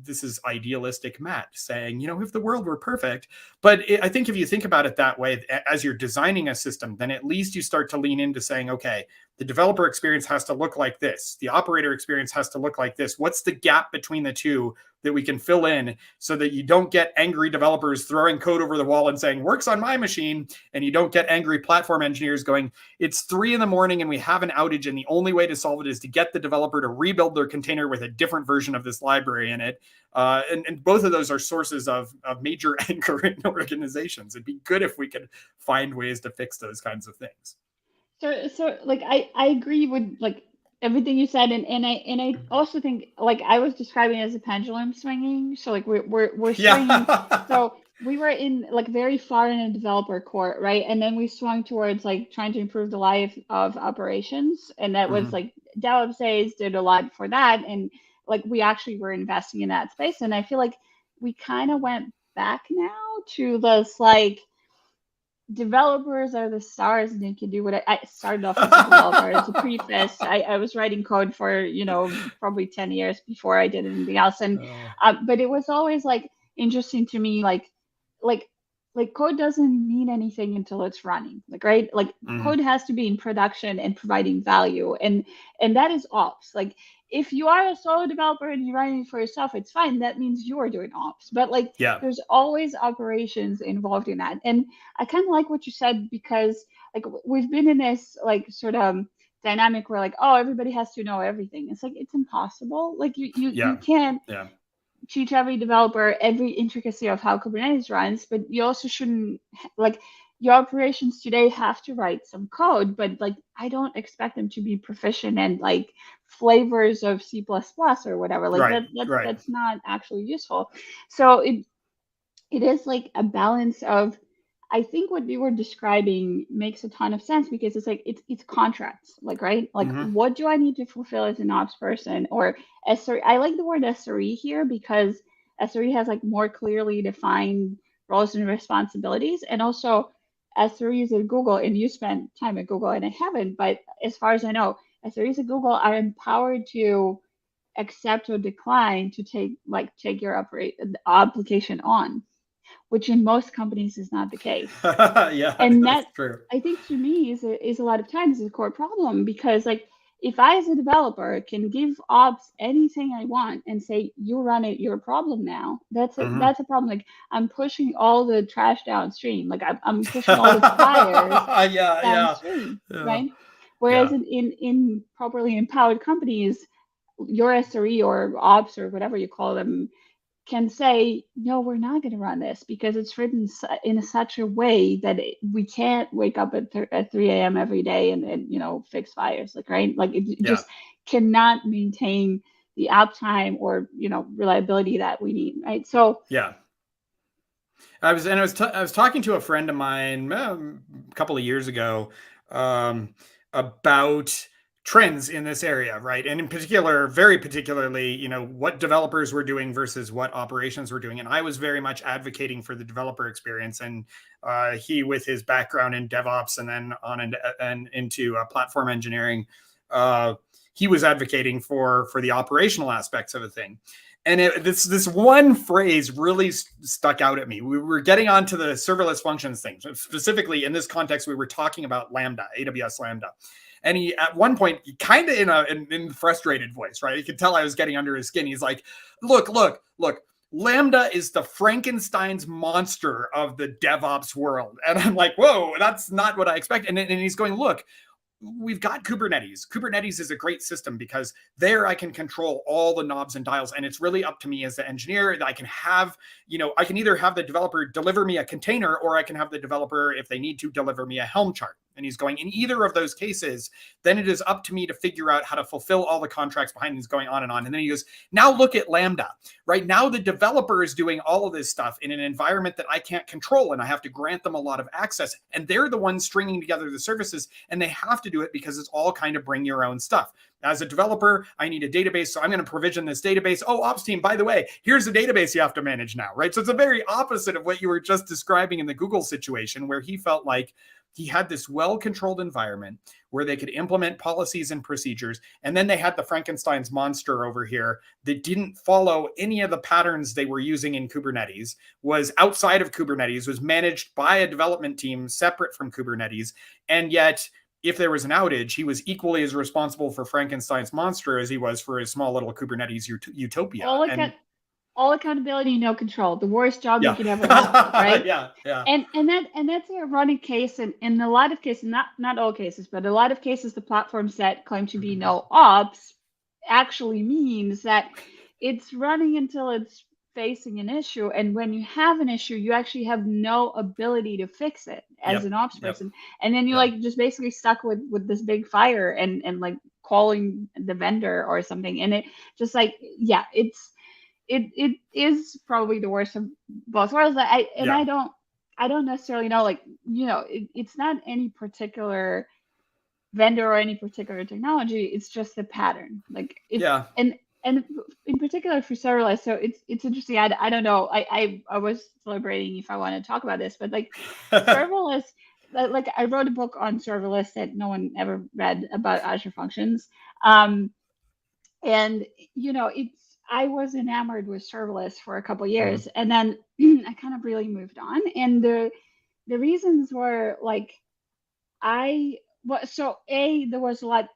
this is idealistic Matt saying, if the world were perfect. But I think if you think about it that way, as you're designing a system, then at least you start to lean into saying, okay, The developer experience has to look like this. The operator experience has to look like this. What's the gap between the two that we can fill in so that you don't get angry developers throwing code over the wall and saying, works on my machine, and you don't get angry platform engineers going, it's 3 a.m. and we have an outage, and the only way to solve it is to get the developer to rebuild their container with a different version of this library in it. And both of those are sources of major anger in organizations. It'd be good if we could find ways to fix those kinds of things. So like I agree with like everything you said, and I also think like I was describing it as a pendulum swinging. So like we're swinging. Yeah. So we were in like very far in a developer court, right? And then we swung towards like trying to improve the life of operations, and that was like DeisLabs days did a lot for that, and like we actually were investing in that space, and I feel like we kind of went back now to this like developers are the stars and they can do what I started off as a developer as a preface. I was writing code for, you know, probably 10 years before I did anything else. And but it was always like interesting to me, like code doesn't mean anything until it's running. Like, right? Like code has to be in production and providing value. And that is ops. Like if you are a solo developer and you're writing for yourself, it's fine. That means you're doing ops. But like there's always operations involved in that. And I kind of like what you said, because like we've been in this like sort of dynamic where like, oh, everybody has to know everything. It's like it's impossible. Like you can't teach every developer every intricacy of how Kubernetes runs, but you also shouldn't like your operations today have to write some code, but like I don't expect them to be proficient in like flavors of C++ or whatever. Like that's not actually useful. So it is like a balance of, I think what you were describing makes a ton of sense, because it's like it's contracts, like right, like what do I need to fulfill as an ops person or SRE? I like the word SRE here because SRE has like more clearly defined roles and responsibilities, and also SREs at Google, and you spent time at Google and I haven't, but as far as I know, SREs at Google are empowered to accept or decline to take your application on, which in most companies is not the case. And that's true. I think to me is a lot of times a core problem, because like if I as a developer can give ops anything I want and say you run it, your problem now, that's a problem. Like I'm pushing all the trash downstream, like I'm pushing all the fires downstream, right? Whereas in properly empowered companies, your SRE or ops or whatever you call them can say, no, we're not going to run this because it's written in such a way that we can't wake up at 3 a.m. every day and you know, fix fires, like, right? Like it just cannot maintain the uptime or, you know, reliability that we need, right? So I was talking to a friend of mine a couple of years ago about trends in this area, right? And in particular, very particularly, you know, what developers were doing versus what operations were doing. And I was very much advocating for the developer experience. And he, with his background in DevOps and then on and into platform engineering, he was advocating for the operational aspects of a thing. And this one phrase really stuck out at me. We were getting onto the serverless functions thing. Specifically, in this context, we were talking about Lambda, AWS Lambda. And he, at one point, kind of in frustrated voice, right? You could tell I was getting under his skin. He's like, look, Lambda is the Frankenstein's monster of the DevOps world. And I'm like, whoa, that's not what I expect. And he's going, look, we've got Kubernetes. Kubernetes is a great system because there I can control all the knobs and dials. And it's really up to me as the engineer that I can have, you know, I can either have the developer deliver me a container, or I can have the developer, if they need to, deliver me a Helm chart. And he's going, in either of those cases, then it is up to me to figure out how to fulfill all the contracts behind it. He's going on and on. And then he goes, now look at Lambda. Right now, the developer is doing all of this stuff in an environment that I can't control, and I have to grant them a lot of access. And they're the ones stringing together the services, and they have to do it because it's all kind of bring your own stuff. As a developer, I need a database, so I'm going to provision this database. Oh, ops team, by the way, here's a database you have to manage now, right? So it's a very opposite of what you were just describing in the Google situation, where he felt like he had this well-controlled environment where they could implement policies and procedures. And then they had the Frankenstein's monster over here that didn't follow any of the patterns they were using in Kubernetes, was outside of Kubernetes, was managed by a development team separate from Kubernetes. And yet if there was an outage, he was equally as responsible for Frankenstein's monster as he was for his small little Kubernetes utopia. And all accountability, no control. The worst job you yeah, could ever have, right? yeah. And that's a running case in a lot of cases, not all cases, but a lot of cases, the platforms that claim to be no ops actually means that it's running until it's facing an issue. And when you have an issue, you actually have no ability to fix it as an ops person. And then you like just basically stuck with this big fire and like calling the vendor or something. And it just like, yeah, it is probably the worst of both worlds. I don't necessarily know, like, it's not any particular vendor or any particular technology. It's just the pattern. Like and in particular for serverless. So it's interesting. I don't know. I was deliberating if I want to talk about this, but like serverless, like I wrote a book on serverless that no one ever read about Azure Functions. And I was enamored with serverless for a couple of years, and then I kind of really moved on. And the reasons were like, there was a lot.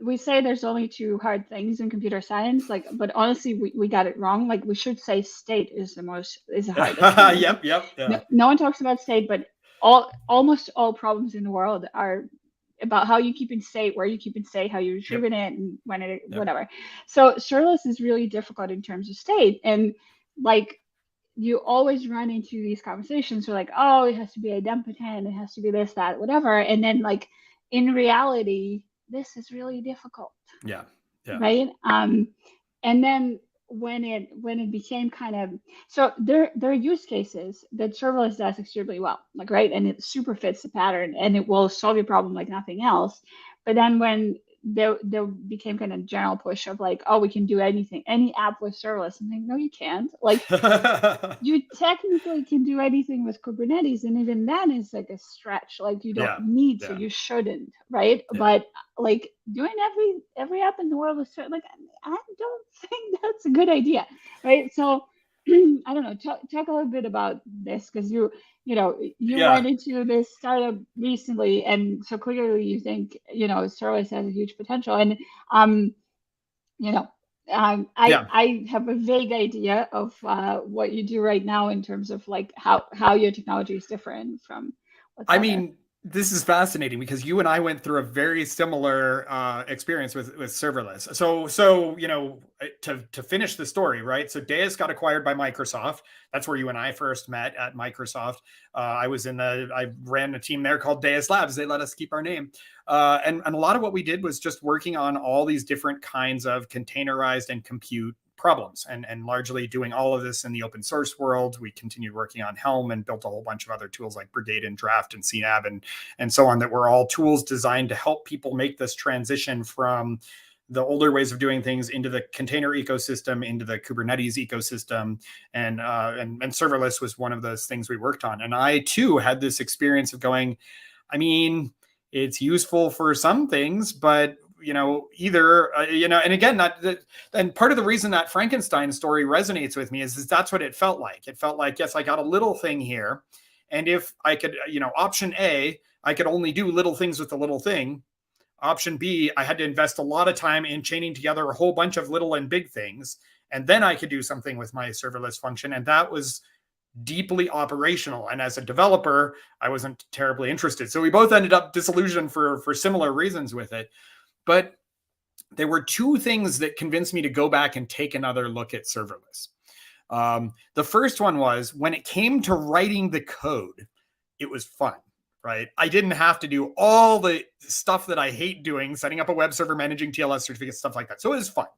We say there's only two hard things in computer science, like, but honestly, we got it wrong. Like, we should say state is the hardest thing. Yeah. No one talks about state, but almost all problems in the world are about how you keep in state, where you keep in state, how you retrieve it, and when it whatever. So serverless is really difficult in terms of state, and like you always run into these conversations where like, oh, it has to be idempotent, it has to be this, that, whatever, and then like in reality, this is really difficult. Yeah. Right. And then when it became kind of, so there are use cases that serverless does extremely well, like, right, and it super fits the pattern and it will solve your problem like nothing else. But then when there became kind of general push of like, oh, we can do anything, any app with serverless, I'm like, no, you can't. Like, you technically can do anything with Kubernetes, and even then is like a stretch. Like, you don't need to, you shouldn't, right? But like doing every app in the world with like, I don't think that's a good idea, right? So I don't know. Talk a little bit about this, because you went into this startup recently, and so clearly you think serverless has a huge potential. And I have a vague idea of what you do right now in terms of like how your technology is different from what's out there. This is fascinating because you and I went through a very similar experience with serverless. So to finish the story, right? So Deis got acquired by Microsoft. That's where you and I first met, at Microsoft. I ran a team there called DeisLabs. They let us keep our name. And a lot of what we did was just working on all these different kinds of containerized and compute problems, and largely doing all of this in the open source world. We continued working on Helm and built a whole bunch of other tools like Brigade and Draft and CNAB and so on, that were all tools designed to help people make this transition from the older ways of doing things into the container ecosystem, into the Kubernetes ecosystem. And serverless was one of those things we worked on. And I too had this experience of going, it's useful for some things, but and again, and part of the reason that Frankenstein story resonates with me is that's what it felt like. It felt like, yes, I got a little thing here. And if I could, option A, I could only do little things with the little thing. Option B, I had to invest a lot of time in chaining together a whole bunch of little and big things. And then I could do something with my serverless function. And that was deeply operational. And as a developer, I wasn't terribly interested. So we both ended up disillusioned for similar reasons with it. But there were two things that convinced me to go back and take another look at serverless. The first one was, when it came to writing the code, it was fun, right? I didn't have to do all the stuff that I hate doing, setting up a web server, managing TLS certificates, stuff like that. So it was fun.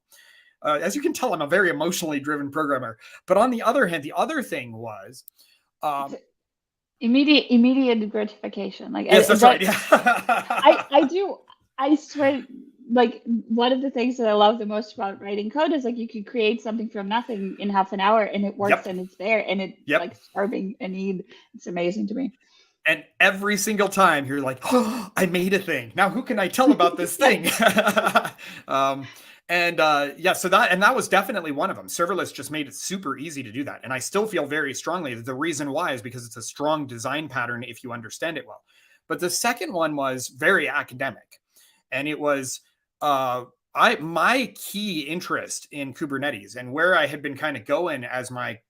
As you can tell, I'm a very emotionally driven programmer. But on the other hand, the other thing was immediate gratification. Like, yes, that's right. Yeah. I swear, like, one of the things that I love the most about writing code is like you can create something from nothing in half an hour, and it works, and it's there, and it's like serving a need. It's amazing to me. And every single time you're like, oh, I made a thing. Now who can I tell about this thing? So that was definitely one of them. Serverless just made it super easy to do that. And I still feel very strongly that the reason why is because it's a strong design pattern if you understand it well. But the second one was very academic. And it was my key interest in Kubernetes and where I had been kind of going as my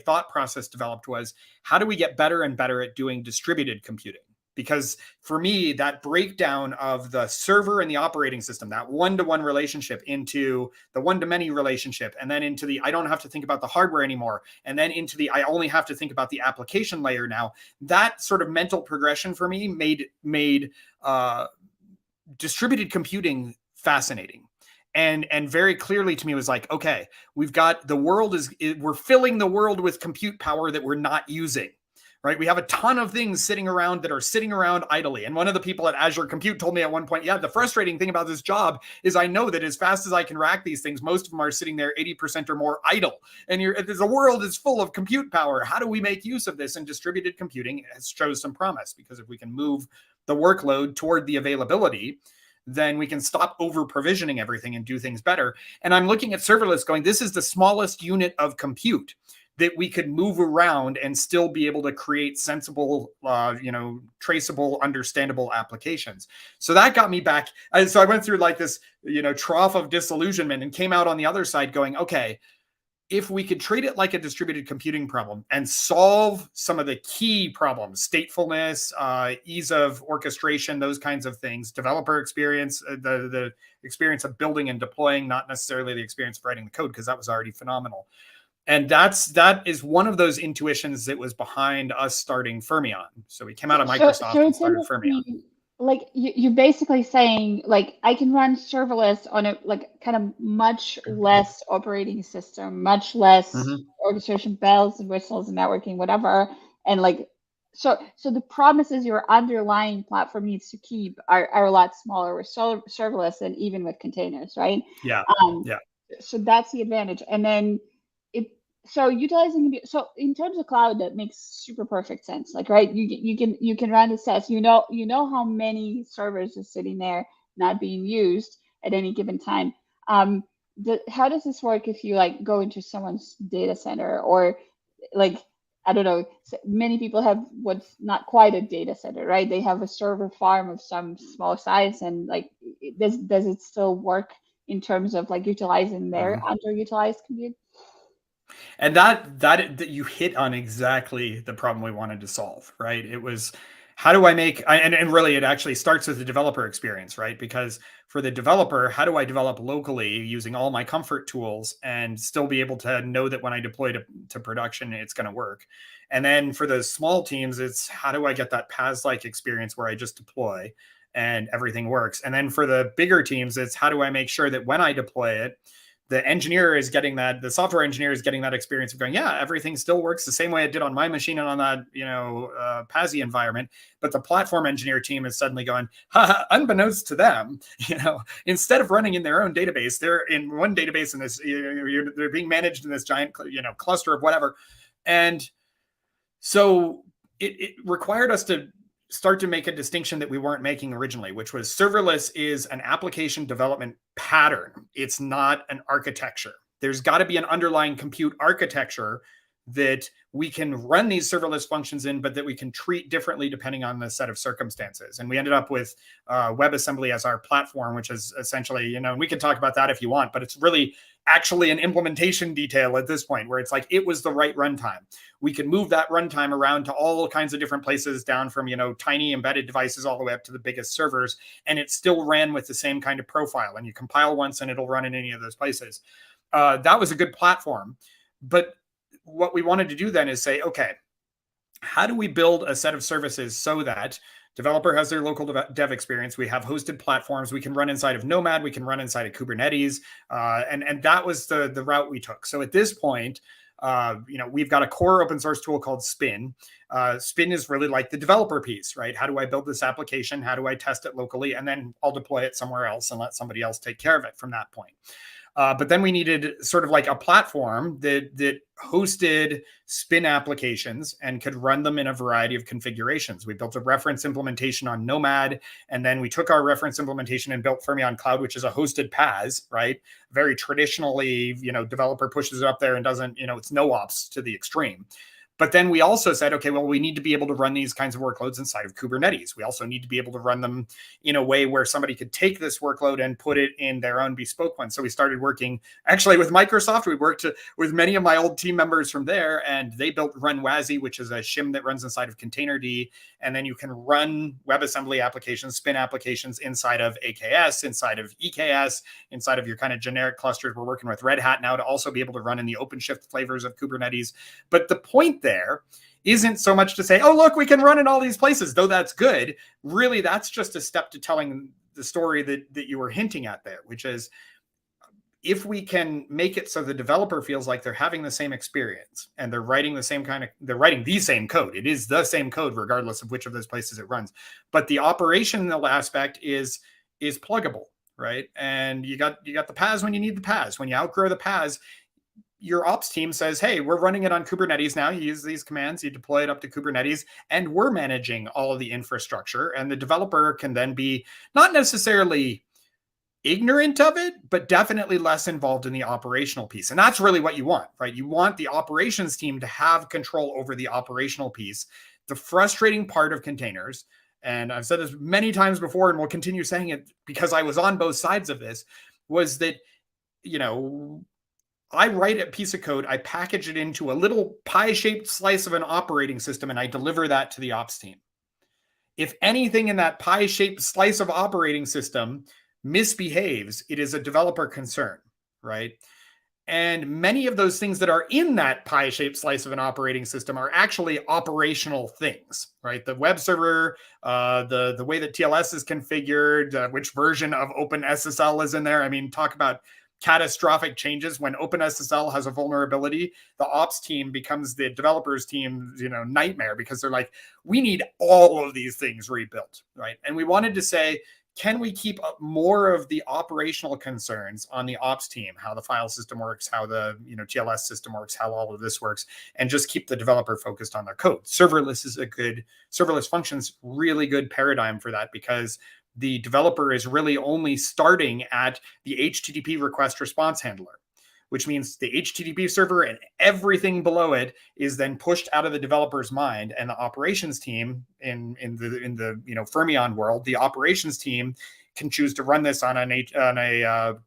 thought process developed was, how do we get better and better at doing distributed computing? Because for me, that breakdown of the server and the operating system, that one-to-one relationship into the one-to-many relationship, and then into the I don't have to think about the hardware anymore, and then into the I only have to think about the application layer now, that sort of mental progression for me made distributed computing fascinating. And very clearly to me was like, okay, we've got we're filling the world with compute power that we're not using. Right? We have a ton of things sitting around idly. And one of the people at Azure Compute told me at one point, yeah, the frustrating thing about this job is I know that as fast as I can rack these things, most of them are sitting there 80% or more idle. And the world is full of compute power. How do we make use of this? And distributed computing shows some promise, because if we can move the workload toward the availability, then we can stop over provisioning everything and do things better. And I'm looking at serverless going, this is the smallest unit of compute that we could move around and still be able to create sensible, traceable, understandable applications. So that got me back. So I went through like this, trough of disillusionment and came out on the other side going, okay, if we could treat it like a distributed computing problem and solve some of the key problems, statefulness, ease of orchestration, those kinds of things, developer experience, the experience of building and deploying, not necessarily the experience of writing the code, because that was already phenomenal. And that is one of those intuitions that was behind us starting Fermyon. So we came out of Microsoft and started Fermyon. Like you're basically saying, like, I can run serverless on a like kind of much less operating system, much less orchestration, bells and whistles and networking, whatever. And like, so the promises your underlying platform needs to keep are a lot smaller with serverless than even with containers, right? Yeah. So that's the advantage. And then so utilizing, so in terms of cloud, that makes super perfect sense. Like, right, you can run this test. You know how many servers are sitting there not being used at any given time. How does this work if you like go into someone's data center, or like, I don't know, many people have what's not quite a data center, right? They have a server farm of some small size, and like, does it still work in terms of like utilizing their underutilized compute? And that you hit on exactly the problem we wanted to solve, right? It was, how do I make, and really it actually starts with the developer experience, right? Because for the developer, how do I develop locally using all my comfort tools and still be able to know that when I deploy to production, it's going to work? And then for the small teams, it's how do I get that PaaS-like experience where I just deploy and everything works? And then for the bigger teams, it's how do I make sure that when I deploy it, the engineer is getting that, the software engineer is getting that experience of going, yeah, everything still works the same way it did on my machine and on that, PaaS environment. But the platform engineer team is suddenly going, unbeknownst to them, instead of running in their own database, they're in one database in this, they're being managed in this giant, cluster of whatever. And so it required us to start to make a distinction that we weren't making originally, which was serverless is an application development pattern. It's not an architecture. There's got to be an underlying compute architecture that we can run these serverless functions in, but that we can treat differently depending on the set of circumstances. And we ended up with WebAssembly as our platform, which is essentially, we can talk about that if you want, but it's really actually an implementation detail at this point where it's like, it was the right runtime. We can move that runtime around to all kinds of different places, down from, tiny embedded devices all the way up to the biggest servers. And it still ran with the same kind of profile. And you compile once and it'll run in any of those places. That was a good platform. But what we wanted to do then is say, okay, how do we build a set of services so that developer has their local dev experience? We have hosted platforms. We can run inside of Nomad. We can run inside of Kubernetes. And that was the route we took. So at this point, we've got a core open source tool called Spin. Spin is really like the developer piece, right? How do I build this application? How do I test it locally? And then I'll deploy it somewhere else and let somebody else take care of it from that point. But then we needed sort of like a platform that hosted Spin applications and could run them in a variety of configurations. We built a reference implementation on Nomad, and then we took our reference implementation and built Fermyon Cloud, which is a hosted PaaS, right? Very traditionally, developer pushes it up there and doesn't, it's no ops to the extreme. But then we also said, okay, well, we need to be able to run these kinds of workloads inside of Kubernetes. We also need to be able to run them in a way where somebody could take this workload and put it in their own bespoke one. So we started working actually with Microsoft. We worked with many of my old team members from there, and they built RunWASI, which is a shim that runs inside of Containerd. And then you can run WebAssembly applications, spin applications inside of AKS, inside of EKS, inside of your kind of generic clusters. We're working with Red Hat now to also be able to run in the OpenShift flavors of Kubernetes. But the point there isn't so much to say, oh, look, we can run in all these places, though that's good. Really, that's just a step to telling the story that you were hinting at there, which is if we can make it so the developer feels like they're having the same experience and they're writing the same code. It is the same code, regardless of which of those places it runs. But the operational aspect is pluggable, right? And you got the paths when you need the paths. When you outgrow the paths, your ops team says, hey, we're running it on Kubernetes now. You use these commands, you deploy it up to Kubernetes, and we're managing all of the infrastructure. And the developer can then be not necessarily ignorant of it, but definitely less involved in the operational piece. And that's really what you want, right? You want the operations team to have control over the operational piece. The frustrating part of containers, and I've said this many times before, and we'll continue saying it because I was on both sides of this, was that, I write a piece of code, I package it into a little pie-shaped slice of an operating system, and I deliver that to the ops team. If anything in that pie-shaped slice of operating system misbehaves, it is a developer concern, right? And many of those things that are in that pie-shaped slice of an operating system are actually operational things, right? The web server, the way that TLS is configured, which version of OpenSSL is in there. I mean, talk about catastrophic changes. When OpenSSL has a vulnerability, the ops team becomes the developers team, nightmare, because they're like, we need all of these things rebuilt, right? And we wanted to say, can we keep up more of the operational concerns on the ops team, how the file system works, how the TLS system works, how all of this works, and just keep the developer focused on their code? Serverless functions really good paradigm for that, because the developer is really only starting at the HTTP request response handler, which means the HTTP server and everything below it is then pushed out of the developer's mind. And the operations team in the Fermyon world, the operations team can choose to run this on a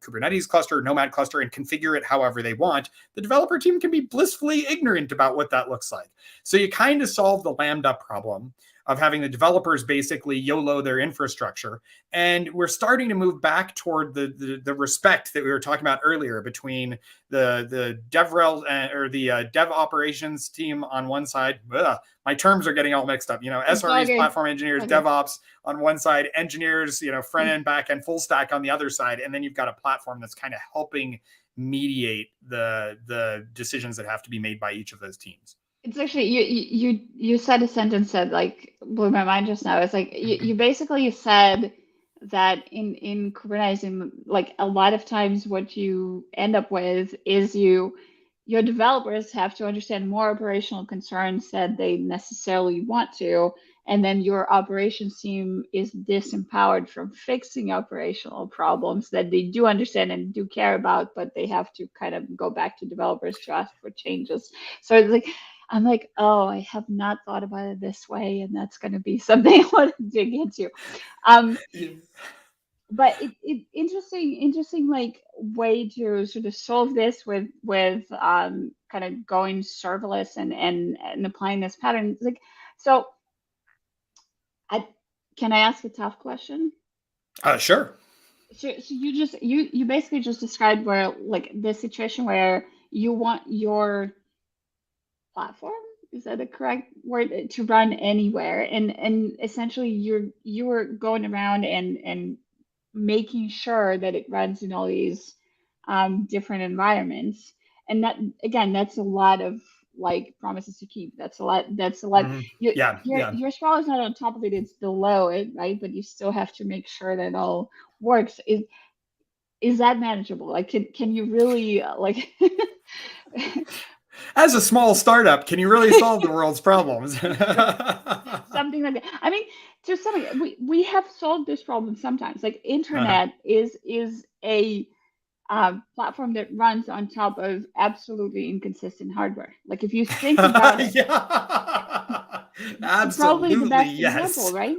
Kubernetes cluster, Nomad cluster, and configure it however they want. The developer team can be blissfully ignorant about what that looks like. So you kind of solve the Lambda problem of having the developers basically YOLO their infrastructure. And we're starting to move back toward the respect that we were talking about earlier between the DevRel or the dev operations team on one side. My terms are getting all mixed up. SREs, platform engineers, DevOps on one side, engineers, front end, back end, full stack on the other side. And then you've got a platform that's kind of helping mediate the decisions that have to be made by each of those teams. It's actually you said a sentence that like blew my mind just now. It's like you basically said that in Kubernetes, like a lot of times what you end up with is your developers have to understand more operational concerns that they necessarily want to, and then your operations team is disempowered from fixing operational problems that they do understand and do care about, but they have to kind of go back to developers to ask for changes. So it's like, I'm like, oh, I have not thought about it this way, and that's going to be something I want to dig into. But it interesting like way to sort of solve this with kind of going serverless and applying this pattern. Like, so can I ask a tough question? Sure. So you basically just described where like the situation where you want your platform, is that a correct word, to run anywhere, and essentially you're going around and making sure that it runs in all these different environments, and that again, that's a lot of like promises to keep. That's a lot. Mm-hmm. Your sprawl is not on top of it, it's below it, right? But you still have to make sure that it all works. Is that manageable? Like, can you really like as a small startup, can you really solve the world's problems? Something like that. I mean, to some extent, we have solved this problem sometimes. Like internet is a platform that runs on top of absolutely inconsistent hardware. Like if you think about it, Yeah, probably the absolutely, best example, yes. right?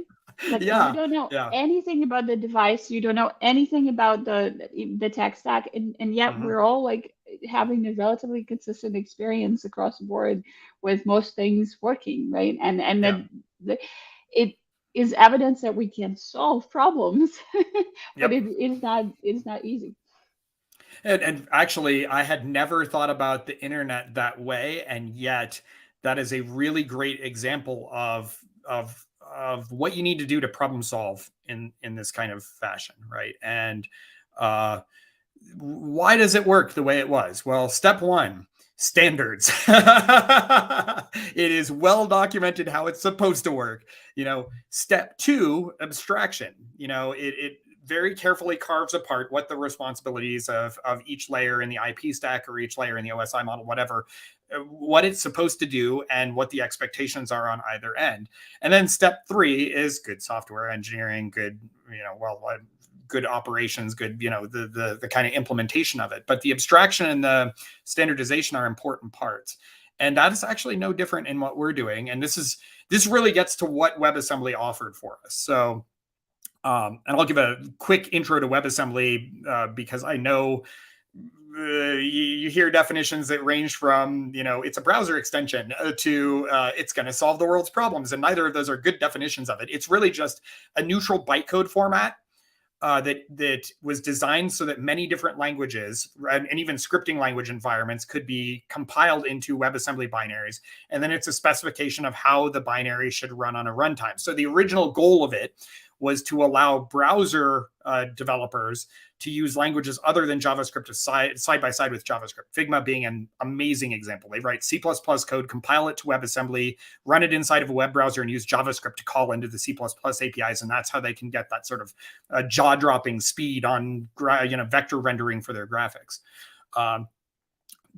Like you Yeah, don't know yeah. anything about the device, you don't know anything about the tech stack, and yet Mhm. we're all like having a relatively consistent experience across the board with most things working, right? And Yeah. then it is evidence that we can solve problems, but Yep. it is not easy. And actually, I had never thought about the internet that way, and yet that is a really great example of what you need to do to problem solve in this kind of fashion, right? And uh, why does it work the way it was? Well, step one, standards. It is well documented how it's supposed to work. Step two, abstraction. It very carefully carves apart what the responsibilities of each layer in the IP stack or each layer in the OSI model, whatever, what it's supposed to do and what the expectations are on either end. And then step three is good software engineering, good, good operations, good, the kind of implementation of it. But the abstraction and the standardization are important parts. And that is actually no different in what we're doing. And this really gets to what WebAssembly offered for us. So and I'll give a quick intro to WebAssembly because I know you hear definitions that range from, it's a browser extension to it's going to solve the world's problems. And neither of those are good definitions of it. It's really just a neutral bytecode format that was designed so that many different languages and even scripting language environments could be compiled into WebAssembly binaries. And then it's a specification of how the binary should run on a runtime. So the original goal of it was to allow browser developers to use languages other than JavaScript side by side with JavaScript. Figma being an amazing example. They write C++ code, compile it to WebAssembly, run it inside of a web browser, and use JavaScript to call into the C++ APIs. And that's how they can get that sort of jaw-dropping speed on vector rendering for their graphics.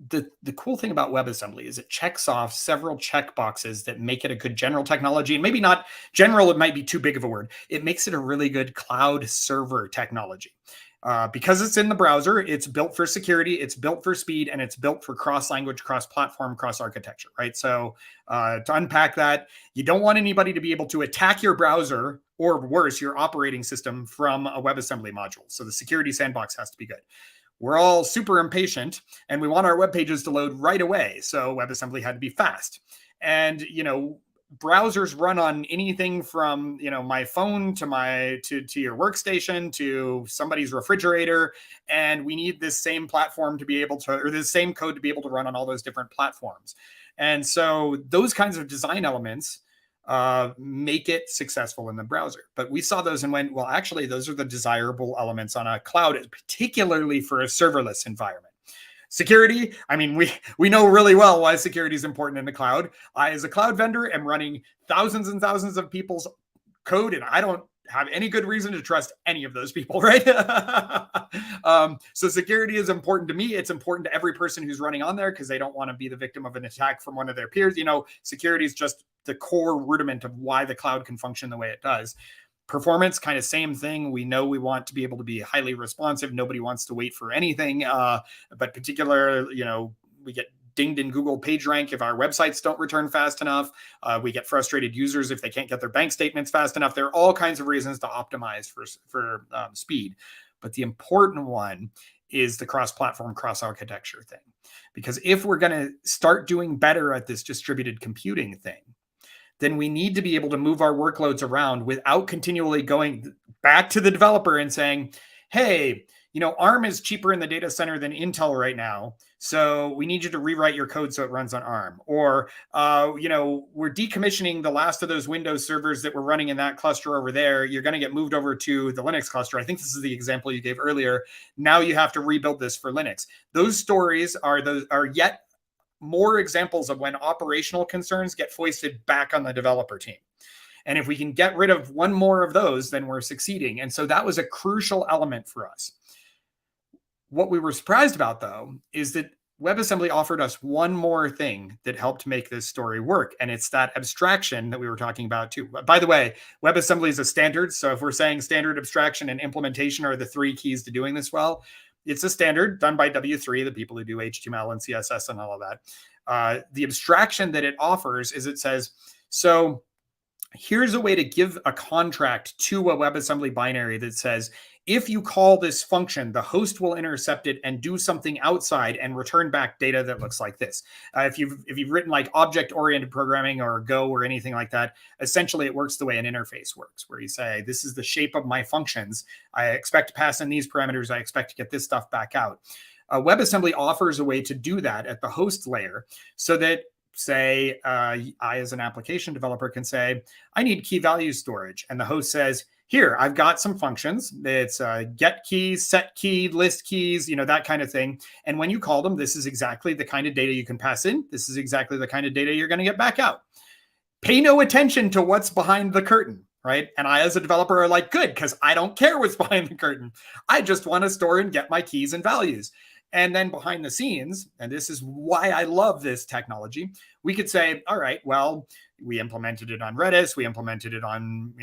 The cool thing about WebAssembly is it checks off several checkboxes that make it a good general technology. And maybe not general, it might be too big of a word. It makes it a really good cloud server technology. Because it's in the browser, it's built for security, it's built for speed, and it's built for cross-language, cross-platform, cross-architecture, right? So to unpack that, you don't want anybody to be able to attack your browser or worse, your operating system from a WebAssembly module. So the security sandbox has to be good. We're all super impatient and we want our web pages to load right away. So WebAssembly had to be fast. And, browsers run on anything from, my phone to your workstation to somebody's refrigerator. And we need this same platform to be able to, or this same code to be able to run on all those different platforms. And so those kinds of design elements make it successful in the browser. But we saw those and went, well, actually, those are the desirable elements on a cloud, particularly for a serverless environment. Security, I mean, we know really well why security is important in the cloud. I, as a cloud vendor, am running thousands and thousands of people's code, and I don't have any good reason to trust any of those people, right? So security is important to me. It's important to every person who's running on there because they don't want to be the victim of an attack from one of their peers. Security is just the core rudiment of why the cloud can function the way it does. Performance, kind of same thing. We know we want to be able to be highly responsive. Nobody wants to wait for anything, but particular, we get dinged in Google PageRank if our websites don't return fast enough. We get frustrated users if they can't get their bank statements fast enough. There are all kinds of reasons to optimize for speed. But the important one is the cross-platform, cross-architecture thing. Because if we're going to start doing better at this distributed computing thing, then we need to be able to move our workloads around without continually going back to the developer and saying, hey, ARM is cheaper in the data center than Intel right now. So we need you to rewrite your code so it runs on ARM. Or, we're decommissioning the last of those Windows servers that were running in that cluster over there. You're going to get moved over to the Linux cluster. I think this is the example you gave earlier. Now you have to rebuild this for Linux. Those stories are yet more examples of when operational concerns get foisted back on the developer team. And if we can get rid of one more of those, then we're succeeding. And so that was a crucial element for us. What we were surprised about, though, is that WebAssembly offered us one more thing that helped make this story work. And it's that abstraction that we were talking about, too. By the way, WebAssembly is a standard. So if we're saying standard, abstraction, and implementation are the three keys to doing this well, it's a standard done by W3, the people who do HTML and CSS and all of that. The abstraction that it offers is it says, so here's a way to give a contract to a WebAssembly binary that says, if you call this function, the host will intercept it and do something outside and return back data that looks like this. If you've written like object-oriented programming or Go or anything like that, essentially it works the way an interface works, where you say, this is the shape of my functions. I expect to pass in these parameters. I expect to get this stuff back out. WebAssembly offers a way to do that at the host layer so that, say, I as an application developer can say, I need key value storage. And the host says, here, I've got some functions. It's get keys, set key, list keys, that kind of thing. And when you call them, this is exactly the kind of data you can pass in. This is exactly the kind of data you're going to get back out. Pay no attention to what's behind the curtain, right? And I, as a developer, are like, good, because I don't care what's behind the curtain. I just want to store and get my keys and values. And then behind the scenes, and this is why I love this technology, we could say, all right, well, we implemented it on Redis. We implemented it on,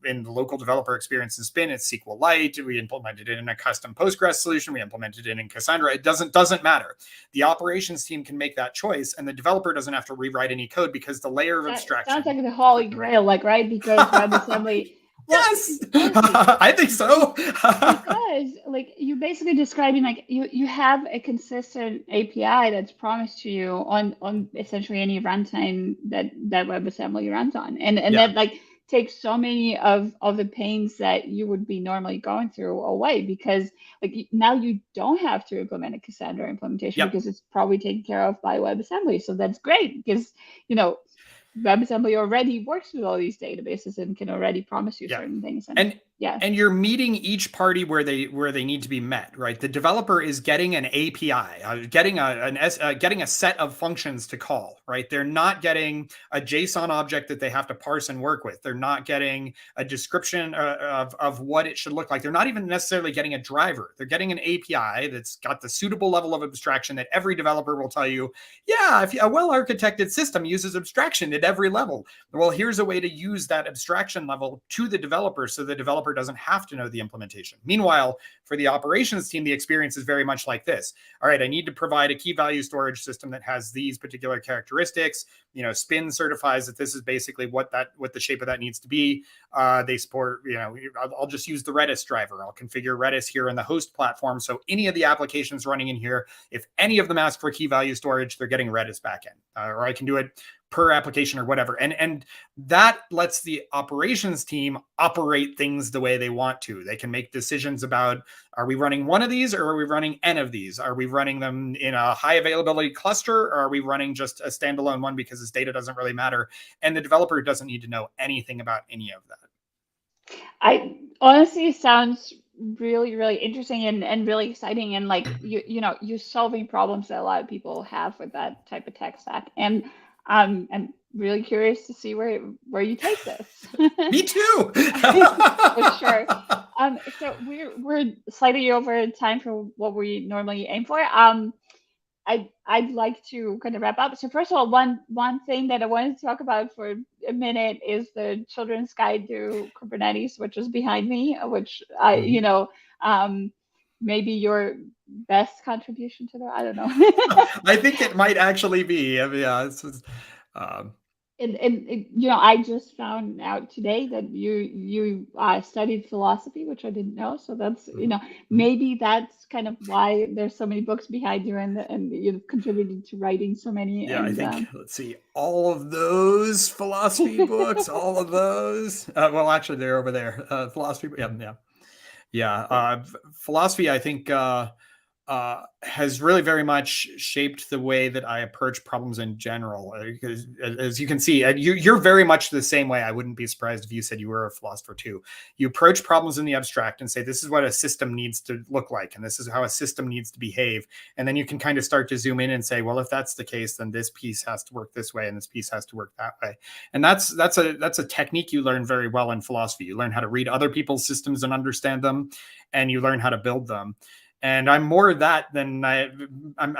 in the local developer experience in Spin, it's SQLite. We implemented it in a custom Postgres solution. We implemented it in Cassandra. It doesn't matter. The operations team can make that choice, and the developer doesn't have to rewrite any code because the layer of abstraction. Sounds like the holy grail, right? Because WebAssembly. Yes, I think so. Because you basically describing you have a consistent API that's promised to you on essentially any runtime that WebAssembly runs on, and that takes so many of the pains that you would be normally going through away, because now you don't have to implement a Cassandra implementation because it's probably taken care of by WebAssembly. So that's great because WebAssembly already works with all these databases and can already promise you certain things. And you're meeting each party where they need to be met, right? The developer is getting an API, getting a set of functions to call, right? They're not getting a JSON object that they have to parse and work with. They're not getting a description of what it should look like. They're not even necessarily getting a driver. They're getting an API that's got the suitable level of abstraction that every developer will tell you, yeah, if a well-architected system uses abstraction at every level. Well, here's a way to use that abstraction level to the developer so the developer doesn't have to know the implementation. Meanwhile, for the operations team, the experience is very much like this. All right, I need to provide a key value storage system that has these particular characteristics. Spin certifies that this is basically what the shape of that needs to be. They support, I'll just use the Redis driver. I'll configure Redis here in the host platform. So any of the applications running in here, if any of them ask for key value storage, they're getting Redis backend, or I can do it per application or whatever. And that lets the operations team operate things the way they want to. They can make decisions about, are we running one of these or are we running N of these? Are we running them in a high availability cluster, or are we running just a standalone one because this data doesn't really matter? And the developer doesn't need to know anything about any of that. I honestly sounds really, really interesting and really exciting. And you're solving problems that a lot of people have with that type of tech stack. And I'm really curious to see where you take this. Me too. For sure. So we're slightly over time for what we normally aim for. I'd like to kind of wrap up. So first of all, one thing that I wanted to talk about for a minute is the Children's Guide to Kubernetes, which is behind me, which maybe your best contribution to that. I don't know. I think it might actually be. I mean, yeah, I just found out today that you studied philosophy, which I didn't know. So that's maybe that's kind of why there's so many books behind you, and you've contributed to writing so many. Yeah, I think let's see, all of those philosophy books, all of those. Well, actually, they're over there. Philosophy, yeah. Philosophy, I think. Has really very much shaped the way that I approach problems in general. Because as you can see, you're very much the same way. I wouldn't be surprised if you said you were a philosopher too. You approach problems in the abstract and say, this is what a system needs to look like, and this is how a system needs to behave. And then you can kind of start to zoom in and say, well, if that's the case, then this piece has to work this way, and this piece has to work that way. And that's a technique you learn very well in philosophy. You learn how to read other people's systems and understand them, and you learn how to build them. And I'm more of that than I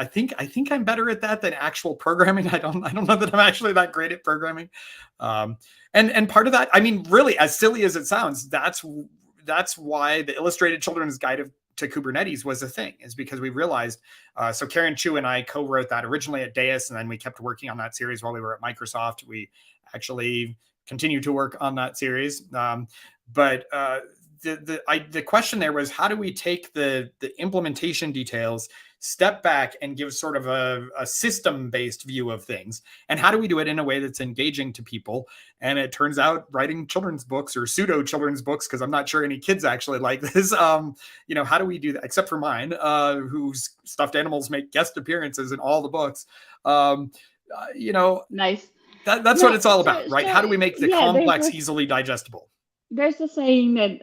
think I'm better at that than actual programming. I don't know that I'm actually that great at programming. And part of that, I mean, really, as silly as it sounds, that's why the Illustrated Children's Guide to Kubernetes was a thing, is because we realized, so Karen Chu and I co-wrote that originally at Deis, and then we kept working on that series while we were at Microsoft. We actually continue to work on that series. But the question there was, how do we take the implementation details, step back and give sort of a system-based view of things? And how do we do it in a way that's engaging to people? And it turns out writing children's books, or pseudo children's books, because I'm not sure any kids actually like this. How do we do that? Except for mine, whose stuffed animals make guest appearances in all the books. Nice. That's what it's all about, right? How do we make the complex easily digestible? There's a saying that,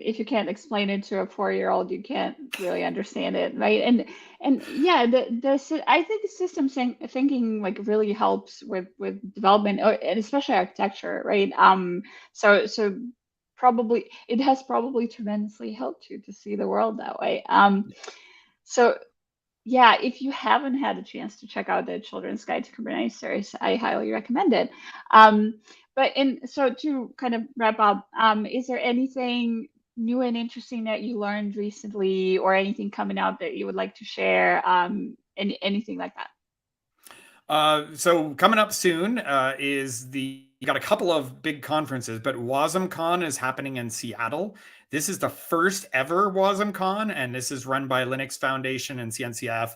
if you can't explain it to a 4-year-old, you can't really understand it, right? And yeah, I think system thinking like really helps with development, and especially architecture, right? So probably it has tremendously helped you to see the world that way. So yeah, if you haven't had a chance to check out the Children's Guide to Kubernetes series, I highly recommend it. So to kind of wrap up, is there anything new and interesting that you learned recently, or anything coming out that you would like to share? Anything like that? So coming up soon is you got a couple of big conferences, but WasmCon is happening in Seattle. This is the first ever WasmCon, and this is run by Linux Foundation and CNCF.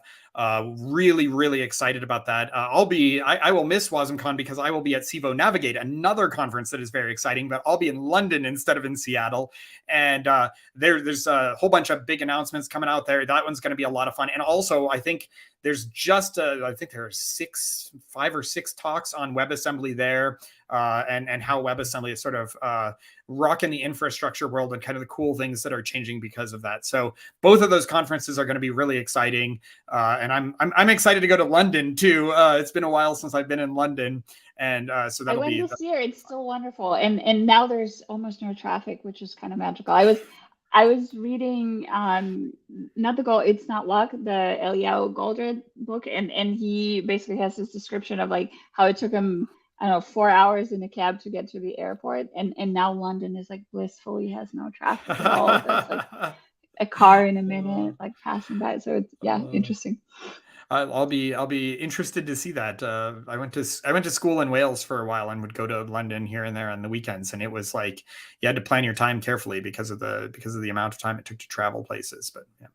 Really, really excited about that. I will miss WasmCon because I will be at Civo Navigate, another conference that is very exciting, but I'll be in London instead of in Seattle. And there's a whole bunch of big announcements coming out there. That one's going to be a lot of fun. And also, I think there's I think there are 5 or 6 talks on WebAssembly there, and how WebAssembly is sort of rocking the infrastructure world, and kind of the cool things that are changing because of that. So both of those conferences are going to be really exciting, and I'm excited to go to London too. It's been a while since I've been in London, and so that'll be. I went this year. It's still wonderful, and now there's almost no traffic, which is kind of magical. I was reading Not the Goal, It's Not Luck, the Eliyahu Goldratt book, and he basically has this description of like how it took him, I don't know, 4 hours in a cab to get to the airport, and now London is like blissfully has no traffic at all. There's like a car in a minute, like passing by. So it's interesting. I'll be interested to see that. I went to school in Wales for a while and would go to London here and there on the weekends, and it was like you had to plan your time carefully because of the amount of time it took to travel places. But yeah.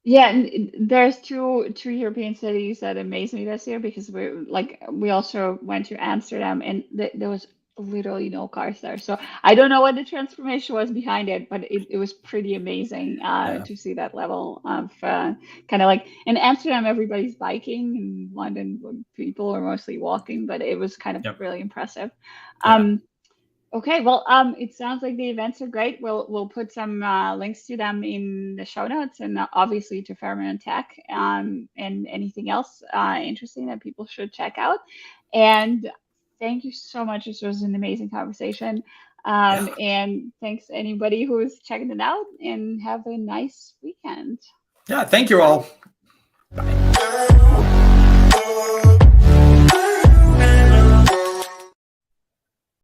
Yeah, and there's two European cities that amazed me this year, because we also went to Amsterdam, and there was literally no cars there. So I don't know what the transformation was behind it, but it was pretty amazing to see that level of kind of like in Amsterdam, everybody's biking, in London, people are mostly walking, but it was kind of really impressive. Okay, well, it sounds like the events are great. We'll put some links to them in the show notes, and obviously to Fermyon Tech, and anything else interesting that people should check out. And thank you so much. This was an amazing conversation. And thanks to anybody who's checking it out, and have a nice weekend. Yeah, thank you all. Bye.